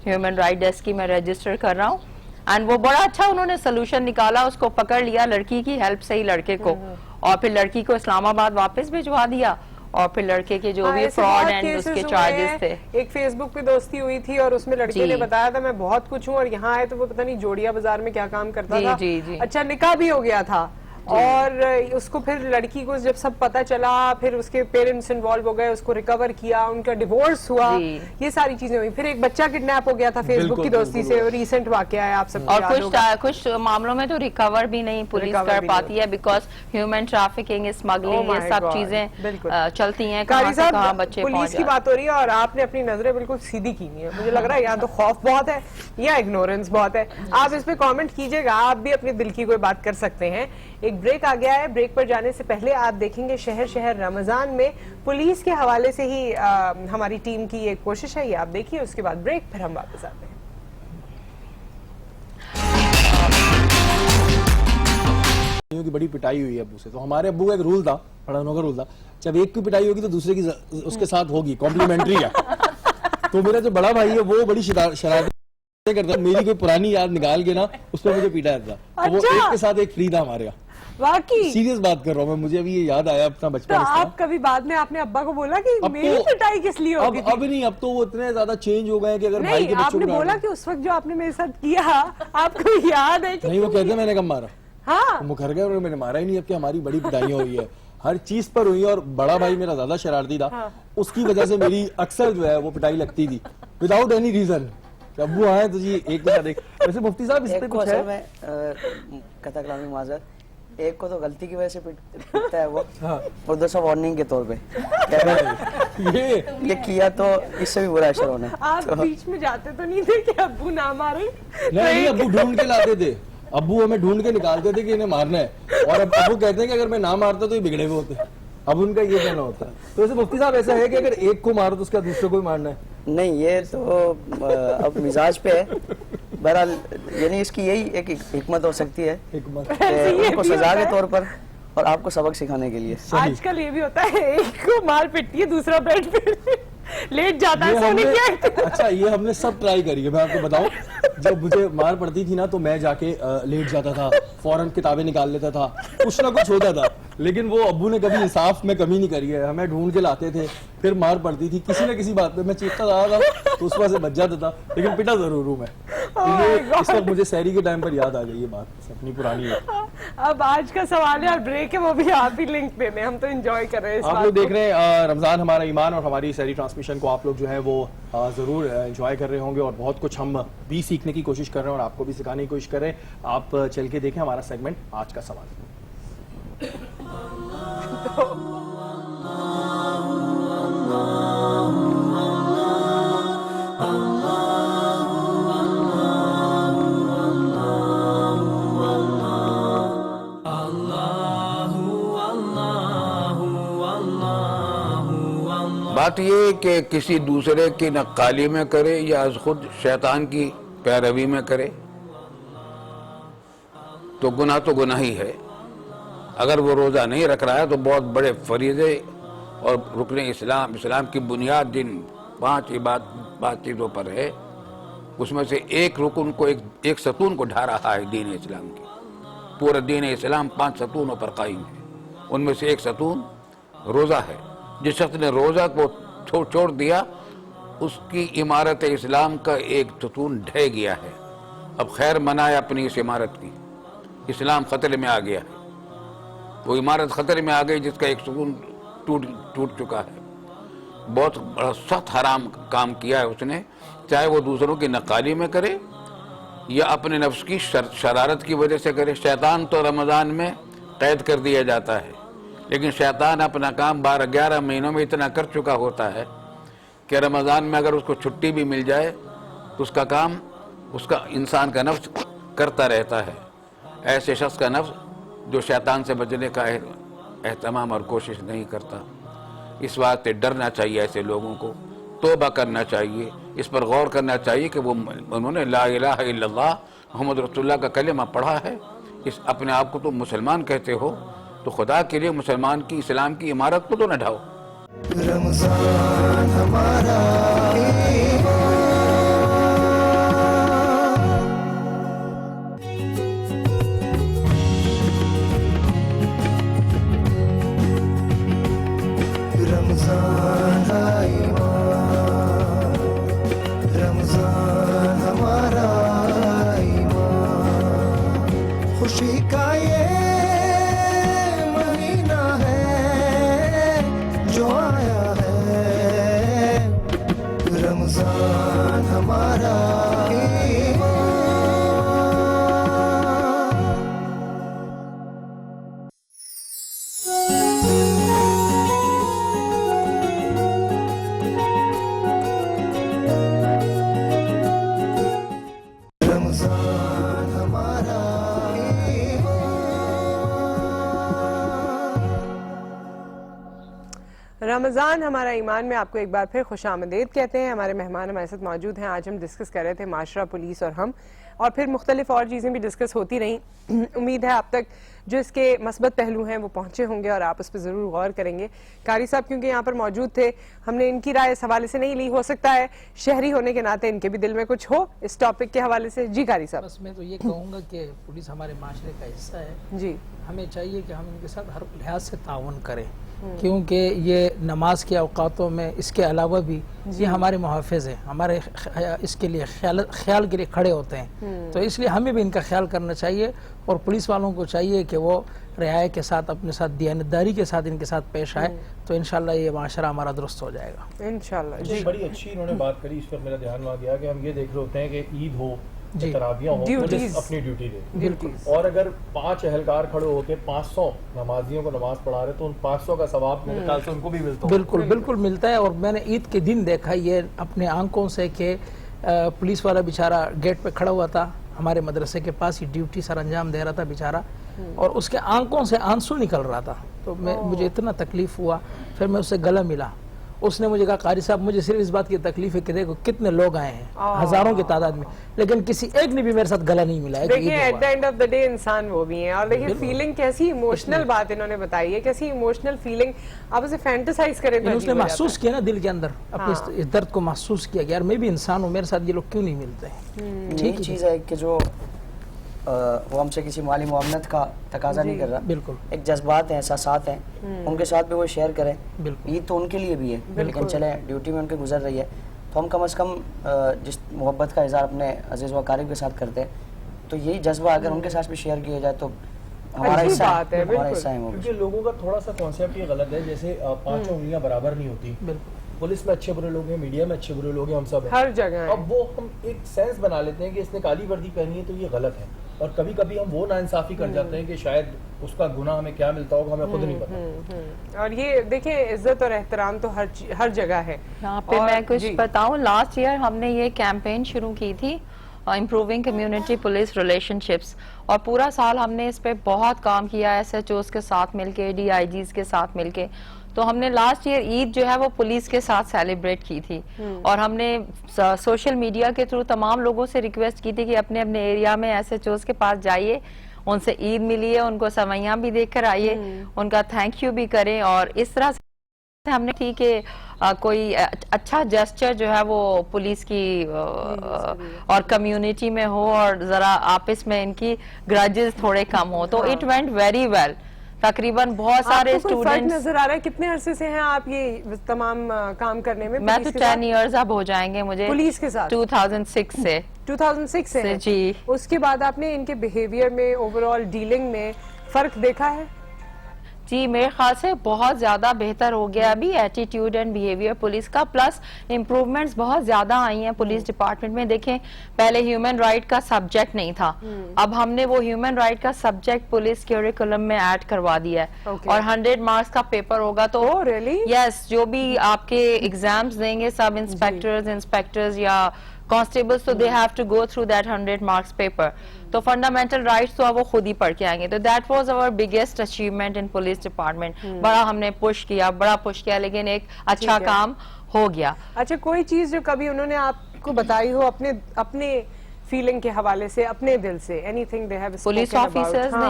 ह्यूमन राइट डेस्क की मैं रजिस्टर कर रहा हूँ। एंड वो बड़ा अच्छा उन्होंने सोल्यूशन निकाला, उसको पकड़ लिया लड़की की हेल्प से ही लड़के को, और फिर लड़की को इस्लामाबाद वापस भिजवा दिया, और फिर लड़के के जो भी फ्रॉड एंड उसके चार्जेस थे। एक फेसबुक पे दोस्ती हुई थी और उसमें लड़के ने बताया था मैं बहुत कुछ हूँ, और यहाँ आए तो वो पता नहीं जोड़िया बाजार में क्या काम करता था। अच्छा, निकाह भी हो गया था, और उसको फिर लड़की को जब सब पता चला, फिर उसके पेरेंट्स इन्वॉल्व हो गए, उसको रिकवर किया, उनका डिवोर्स हुआ, ये सारी चीजें हुई। फिर एक बच्चा किडनैप हो गया था फेसबुक की दोस्ती से, रिसेंट वाकया है आप सब। और कुछ मामलों में तो रिकवर भी नहीं पुलिस कर पाती है, बिकॉज ह्यूमन ट्रैफिकिंग, स्मगलिंग, ये सब चीजें चलती हैं। कहाँ बच्चे पुलिस की बात हो रही है और आपने अपनी नजरें बिल्कुल सीधी की नहीं है। मुझे लग रहा है या तो खौफ बहुत है या इग्नोरेंस बहुत है। आप इस पे कमेंट कीजिएगा, आप भी अपने दिल की कोई बात कर सकते हैं। एक ब्रेक आ गया है, ब्रेक पर जाने से पहले आप देखेंगे शहर शहर रमजान में पुलिस के हवाले से ही हमारी टीम की एक कोशिश है, ये आप देखिए। उसके बाद ब्रेक, फिर हम वापस आते हैं। की बड़ी पिटाई हुई है अब्बू से, तो हमारे अब्बू का एक रूल था, पढ़ानों का रूल था, जब एक की पिटाई होगी तो दूसरे की उसके साथ होगी, कॉम्प्लीमेंट्री है। तो मेरा जो बड़ा भाई है वो बड़ी शरारतें करता, मेरी कोई पुरानी याद निकाल के ना उस पर मुझे पीटा जाता। तो वो एक के साथ एक फ्री था हमारे यहाँ। वाकई सीरियस बात कर रहा हूँ मैं, मुझे अभी ये याद आया अपना बचपन। तो आप कभी बाद में आपने अब्बा को बोला कि मेरी पिटाई किस लिए होगी? अब नहीं, अब तो वो इतने ज्यादा चेंज हो गए हैं कि अगर भाई के बच्चों आपने बोला कि उस वक्त जो आपने मेरे साथ किया आपको याद है कि नहीं? वो कहते मैंने कब मारा, हाँ मुखर गए और मैंने मारा ही नहीं। अब कि हमारी बड़ी पिटाइयां हुई है, हर चीज पर हुई है, और बड़ा भाई मेरा ज्यादा शरारती था। हाँ। उसकी वजह से मेरी अक्सर जो है वो पिटाई लगती थी विदाउट एनी रीजन। अब्बू आए तो जी एक के साथ एक। वैसे मुफ्ती साहब इस पे कुछ है? कथा कलामी माजर, एक को तो गलती की वजह से पिटता है वो, हाँ। और दूसरा वार्निंग के तौर पे ये किया तो इससे भी बुरा असर होना। आप तो बीच में जाते तो नहीं थे कि अब्बू ना मारे? नहीं, अब्बू ढूंढ के लाते थे, अब्बू हमें ढूंढ के निकालते थे कि इन्हें मारना है, और अब अब्बू कहते हैं कि अगर मैं ना मारता तो ये बिगड़े हुए होते। अब उनका ये कहना होता है। तो वैसे मुफ्ती साहब ऐसा है कि अगर एक को मारो तो उसका दूसरे को भी मारना है? नहीं, ये तो अब मिजाज पे है। बहरहाल यानी इसकी यही एक हिकमत हो सकती है, उनको सजा के तौर पर और आपको सबक सिखाने के लिए। आजकल ये भी होता है, एक को मार पिटती है, दूसरा बेड पे लेट जाता है सोने की। अच्छा, ये हमने सब ट्राई करी है। मैं आपको बताऊं, जब मुझे मार पड़ती थी ना तो मैं जाके लेट जाता था, फौरन किताबें निकाल लेता था, कुछ ना कुछ होता था। लेकिन वो अब्बू ने कभी इंसाफ में कमी नहीं करी है, हमें ढूंढ के लाते थे, फिर मार पड़ती थी किसी न किसी बात पे। मैं चीखता था तो उस वजह से बच जाता था, लेकिन पिटा जरूर हूं मैं। इस वक्त मुझे सहरी के टाइम पर याद आ गई ये बात अपनी पुरानी है। अब आज का सवाल है और ब्रेक है, वो भी आप ही लिंक पे, हम तो एंजॉय कर रहे हैं। आप लोग देख रहे हैं रमजान हमारा ईमान, और हमारी सहरी ट्रांसमिशन को आप लोग जो है वो जरूर एंजॉय कर रहे होंगे, और बहुत कुछ हम भी सीखने की कोशिश कर रहे हैं और आपको भी सिखाने की कोशिश कर रहे हैं। आप चल के देखें हमारा सेगमेंट आज का सवाल। बात ये कि किसी दूसरे की नक्काली में करे या खुद शैतान की पैरवी में करे तो गुनाह ही है। अगर वो रोज़ा नहीं रख रहा है तो बहुत बड़े फरीज़े और रुकने इस्लाम की बुनियाद जिन 5 चीज़ों पर है, उसमें से एक रुकन को एक सतून को ढा रहा है दीन इस्लाम की। पूरा दीन इस्लाम 5 सतूनों पर कायम है, उनमें से एक सतून रोज़ा है। जिस शख्स ने रोज़ा को छोड़ दिया उसकी इमारत इस्लाम का एक सतून ढह गया है। अब खैर मनाए अपनी इस इमारत की, इस्लाम खतरे में आ गया है। वो इमारत खतरे में आ गई जिसका एक सुकून टूट चुका है। बहुत बड़ा सख्त हराम काम किया है उसने, चाहे वो दूसरों की नकाली में करे या अपने नफ्स की शरारत की वजह से करे। शैतान तो रमज़ान में कैद कर दिया जाता है, लेकिन शैतान अपना काम 12-11 महीनों में इतना कर चुका होता है कि रमज़ान में अगर उसको छुट्टी भी मिल जाए तो उसका काम उसका इंसान का नफ्स करता रहता है। ऐसे शख्स का नफ्स जो शैतान से बचने का एहतमाम और कोशिश नहीं करता। इस वास्ते डरना चाहिए ऐसे लोगों को, तौबा करना चाहिए, इस पर गौर करना चाहिए कि उन्होंने ला इलाहा इल्लल्लाह मोहम्मद रसूलुल्लाह का कलेमा पढ़ा है। इस अपने आप को तो मुसलमान कहते हो, तो खुदा के लिए मुसलमान की इस्लाम की इमारत को तो न ढाओ। रमज़ान हमारा रमज़ान हमारा ईमान में आपको एक बार फिर खुशामदीद कहते हैं। हमारे मेहमान हमारे साथ मौजूद हैं। आज हम डिस्कस कर रहे थे माशरा, पुलिस और हम, और फिर मुख्तलिफ और चीज़ें भी डिस्कस होती रहीं। उम्मीद है आप तक जो इसके मस्बत पहलू हैं वो पहुंचे होंगे और आप उस पर ज़रूर गौर करेंगे। कारी साहब क्योंकि यहाँ पर मौजूद थे, हमने इनकी राय इस हवाले से नहीं ली। हो सकता है शहरी होने के नाते इनके भी दिल में कुछ हो इस टॉपिक के हवाले से। जी कारी साहब। बस मैं तो ये कहूँगा कि पुलिस हमारे माशरे का हिस्सा है जी, हमें चाहिए कि हम इनके साथ हर लिहाज से ताउन करें, क्योंकि ये नमाज के औकातों में इसके अलावा भी ये हमारे मुहाफ़िज़ हैं, हमारे इसके लिए ख्याल के लिए खड़े होते हैं। तो इसलिए हमें भी इनका ख्याल करना चाहिए और पुलिस वालों को चाहिए कि वो रियाया के साथ, अपने साथ दियानतदारी के साथ इनके साथ पेश आए, तो इंशाल्लाह ये माशरा हमारा दुरुस्त हो जाएगा इंशाल्लाह। जी, बड़ी अच्छी इन्होंने बात करी। इस पर मेरा ध्यान वहाँ गया कि हम ये देख रहे होते हैं कि ईद हो, तरावियां हो, पुलिस अपनी ड्यूटी दे, और अगर 5 अहलकार खड़े होकर 500 नमाजियों को नमाज पढ़ा रहे तो उन 500 का सवाब मेरे ख्याल से उनको भी मिलता है। बिल्कुल मिलता है। और मैंने ईद के दिन देखा ये अपने आंखों से कि पुलिस वाला बेचारा गेट पे खड़ा हुआ था, हमारे मदरसे के पास ही ड्यूटी सर अंजाम दे रहा था बेचारा, और उसके आंखों से आंसू निकल रहा था। तो मुझे इतना तकलीफ हुआ, फिर मैं उससे गला मिला। उसने मुझे कहा, कारी साहब मुझे सिर्फ इस बात की तकलीफ है कि देखो कितने लोग आए हैं, हजारों की तादाद में, लेकिन किसी एक ने भी मेरे साथ गला नहीं मिला है। देखिए at the end of the day इंसान वो भी हैं। और देखिए फीलिंग कैसी इमोशनल बात इन्होंने बताई है, कैसी इमोशनल फीलिंग। आप उसे फैंटेसाइज करें तो उसने महसूस किया ना दिल के अंदर, अपने इस दर्द को महसूस किया कि यार मैं भी इंसान हूँ, मेरे साथ ये लोग क्यों नहीं मिलते हैं। ठीक चीज़ है कि जो वो हमसे किसी माली मुआवनत का तकाजा नहीं कर रहा, बिल्कुल एक जज्बात हैं, एहसासात हैं, उनके साथ भी वो शेयर करें। ईद तो उनके लिए भी है, लेकिन चले ड्यूटी में उनके गुजर रही है, तो हम कम से कम जिस मोहब्बत का इज़हार अपने अजीज़ व क़रीब के साथ करते हैं, तो यही जज्बा अगर उनके साथ भी शेयर किया जाए तो हमारा हिस्सा है, हमारा हिस्सा है। क्योंकि लोगों का थोड़ा सा कॉन्सेप्ट ये गलत है, जैसे 5 उंगलियां बराबर नहीं होती। पुलिस में अच्छे बुरे लोग हैं, मीडिया में अच्छे बुरे लोग हैं, हम सब हर जगह। अब वो हम एक सेंस बना लेते हैं कि इसने काली वर्दी पहनी है तो ये गलत है, और कभी कभी हम वो नाइंसाफी कर जाते हैं कि शायद उसका गुनाह हमें क्या मिलता होगा हमें खुद नहीं पता। और ये देखिए इज्जत और एहतराम तो हर जगह है। यहाँ पे मैं कुछ बताऊं, लास्ट ईयर हमने ये कैंपेन शुरू की थी, इम्प्रूविंग कम्युनिटी पुलिस रिलेशनशिप्स, और पूरा साल हमने इस पे बहुत काम किया, SHOs के साथ मिलके, DIGs के साथ मिलके। तो हमने लास्ट ईयर ईद जो है वो पुलिस के साथ सेलिब्रेट की थी, और हमने सोशल मीडिया के थ्रू तमाम लोगों से रिक्वेस्ट की थी कि अपने अपने एरिया में SHOs के पास जाइए, उनसे ईद मिलिए, उनको सवैयां भी देकर आइए, उनका थैंक यू भी करें। और इस तरह से हमने ठीक है कोई अच्छा जेस्चर जो है वो पुलिस की और कम्युनिटी में हो, और जरा आपस में इनकी ग्रजेस थोड़े कम हो, तो इट वेंट वेरी वेल। तकरीबन बहुत सारे स्टूडेंट्स नजर आ रहा है। कितने अरसे से हैं आप ये तमाम काम करने में? मैं तो 10 इयर्स अब हो जाएंगे मुझे पुलिस के साथ। 2006 से 2006 से जी। उसके बाद आपने इनके बिहेवियर में, ओवरऑल डीलिंग में फर्क देखा है? जी, मेरे ख्याल से बहुत ज्यादा बेहतर हो गया अभी एटीट्यूड एंड बिहेवियर पुलिस का, प्लस इम्प्रूवमेंट्स बहुत ज्यादा आई हैं पुलिस डिपार्टमेंट में। देखें, पहले ह्यूमन राइट का सब्जेक्ट नहीं था, अब हमने वो ह्यूमन राइट का सब्जेक्ट पुलिस करिकुलम में ऐड करवा दिया है, और 100 मार्क्स का पेपर होगा। तो यस, जो भी आपके एग्जाम्स देंगे सब इंस्पेक्टर्स या कॉन्स्टेबल्स, तो they have to go through that 100 marks paper. तो फंडामेंटल राइट्स तो अब वो खुद ही पढ़ के आएंगे। तो that was our biggest achievement in police department. बड़ा हमने पुश किया, लेकिन एक अच्छा काम हो गया। अच्छा, कोई चीज जो कभी उन्होंने आपको बताई हो अपने फीलिंग के हवाले से, अपने दिल से, anything they have police officers ने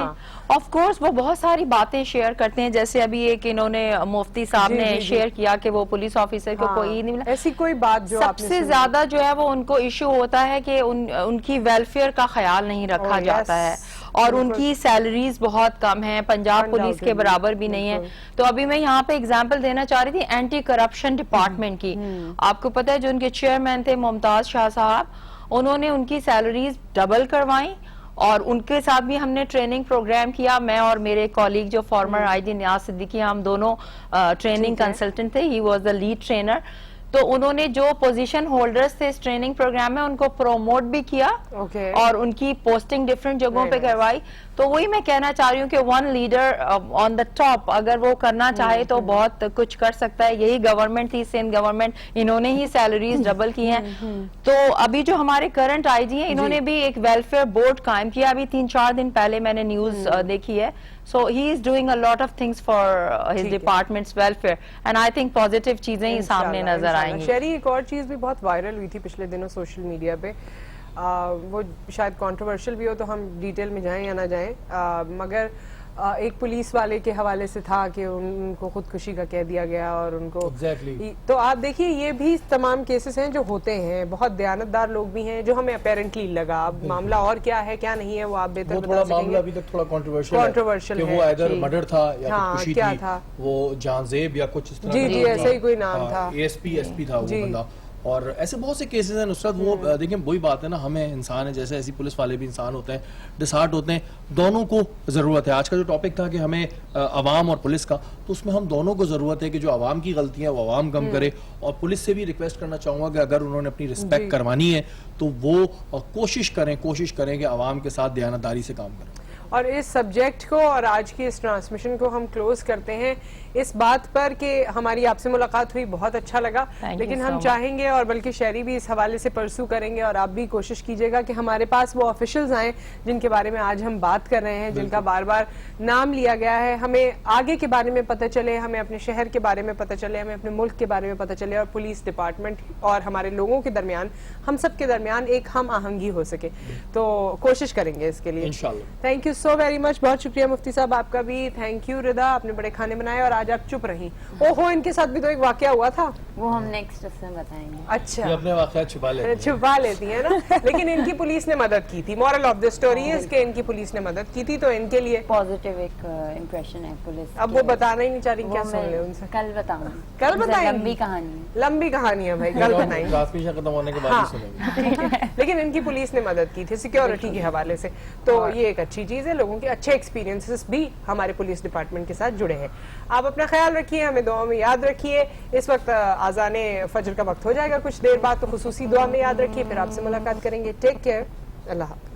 ऑफ कोर्स वो बहुत सारी बातें शेयर करते हैं, जैसे अभी एक इन्होंने मुफ्ती साहब ने शेयर किया कि वो पुलिस ऑफिसर को कोई नहीं मिला। ऐसी कोई बात जो सबसे ज्यादा जो है वो उनको इश्यू होता है कि उनकी वेलफेयर का ख्याल नहीं रखा जाता है, और उनकी सैलरीज बहुत कम है, पंजाब पुलिस के बराबर भी नहीं है। तो अभी मैं यहाँ पे एग्जांपल देना चाह रही थी एंटी करप्शन डिपार्टमेंट की। आपको पता है जो उनके चेयरमैन थे मुमताज शाह साहब, उन्होंने उनकी सैलरीज डबल करवाई, और उनके साथ भी हमने ट्रेनिंग प्रोग्राम किया। मैं और मेरे कॉलीग जो फॉर्मर IG नियाज सिद्दीकी, हम दोनों ट्रेनिंग कंसल्टेंट थे, he was the lead trainer. तो उन्होंने जो पोजीशन होल्डर्स थे इस ट्रेनिंग प्रोग्राम में उनको प्रोमोट भी किया, और उनकी पोस्टिंग डिफरेंट जगहों पे करवाई। तो वही मैं कहना चाह रही हूँ कि one leader on the top अगर वो करना चाहे तो बहुत कुछ कर सकता है। यही गवर्नमेंट थी, सिंध गवर्नमेंट, इन्होंने ही सैलरीज डबल की हैं। तो अभी जो हमारे करंट आईजी हैं, इन्होंने भी एक वेलफेयर बोर्ड कायम किया, अभी 3-4 दिन पहले मैंने न्यूज देखी है। So he is doing a lot of things for his departments welfare and I think positive चीजें ही सामने नजर आएंगी। शहरी, एक और चीज भी बहुत वायरल हुई थी पिछले दिनों सोशल मीडिया पे, वो शायद कंट्रोवर्शियल भी हो तो हम डिटेल में जाएं या ना जाएं, मगर एक पुलिस वाले के हवाले से था कि उनको खुदकुशी का कह दिया गया और उनको तो आप देखिए ये भी तमाम केसेस हैं जो होते हैं। बहुत दयानतदार लोग भी हैं जो हमें अपेरेंटली लगा, अब मामला और क्या है क्या नहीं है वो आप बेहतर बता सकेंगे। मामला अभी तक थोड़ा कंट्रोवर्शियल है, वो इधर मर्डर था या खुदकुशी क्या थी, था वो जानजेब या कुछ इस तरह जी ऐसा ही कोई नाम था, एसपी था वो बंदा। और ऐसे बहुत से केसेस हैं नुसरत, वो देखिए वही बात है ना, हमें इंसान है जैसे ऐसी पुलिस वाले भी इंसान होते हैं, डिसहार्ट होते हैं, दोनों को जरूरत है। आज का जो टॉपिक था कि हमें अवाम और पुलिस का, तो उसमें हम दोनों को जरूरत है कि जो अवाम की गलतियां वो अवाम कम करे, और पुलिस से भी रिक्वेस्ट करना चाहूंगा कि अगर उन्होंने अपनी रिस्पेक्ट करवानी है तो वो कोशिश करें कि अवाम के साथ दयानतदारी से काम करें। और इस सब्जेक्ट को और आज की इस ट्रांसमिशन को हम क्लोज करते हैं इस बात पर कि हमारी आपसे मुलाकात हुई, बहुत अच्छा लगा, लेकिन हम चाहेंगे और बल्कि शहरी भी इस हवाले से परसू करेंगे और आप भी कोशिश कीजिएगा कि हमारे पास वो ऑफिशियल्स आए जिनके बारे में आज हम बात कर रहे हैं, जिनका बार बार नाम लिया गया है, हमें आगे के बारे में पता चले, हमें अपने शहर के बारे में पता चले, हमें अपने मुल्क के बारे में पता चले, और पुलिस डिपार्टमेंट और हमारे लोगों के दरमियान, हम सब के दरमियान एक हम आहंगी हो सके। तो कोशिश करेंगे इसके लिए इंशाल्लाह। Thank you so very much, बहुत शुक्रिया मुफ्ती साहब आपका भी। थैंक यू रिदा, आपने बड़े खाने बनाए और आज आप चुप रही। ओहो, इनके साथ भी तो एक वाकया हुआ था, वो हम नेक्स्ट उसमें बताएंगे। अच्छा, अपने वाकया छुपा लेती है ना लेकिन इनकी पुलिस ने मदद की थी। मॉरल ऑफ द स्टोरी है कि इनकी पुलिस ने मदद की थी, तो इनके लिए पॉजिटिव एक इम्प्रेशन है पुलिस। अब वो बताना ही नहीं चाह रही, क्या सुन ले उनसे? कल बताऊंगी, कल बताएंगे। लंबी कहानी है भाई, कल बताएंगे, खत्म होने के बाद सुनेंगे। लेकिन इनकी पुलिस ने मदद की थी सिक्योरिटी के हवाले से, तो ये एक अच्छी चीज है। लोगों के अच्छे एक्सपीरियंसेस भी हमारे पुलिस डिपार्टमेंट के साथ जुड़े हैं। आप अपना ख्याल रखिए, हमें दुआ में याद रखिए। इस वक्त आज़ाने फजर का वक्त हो जाएगा कुछ देर बाद, तो खुसूसी दुआ में याद रखिए। फिर आपसे मुलाकात करेंगे। टेक केयर, अल्लाह हाफ़िज़।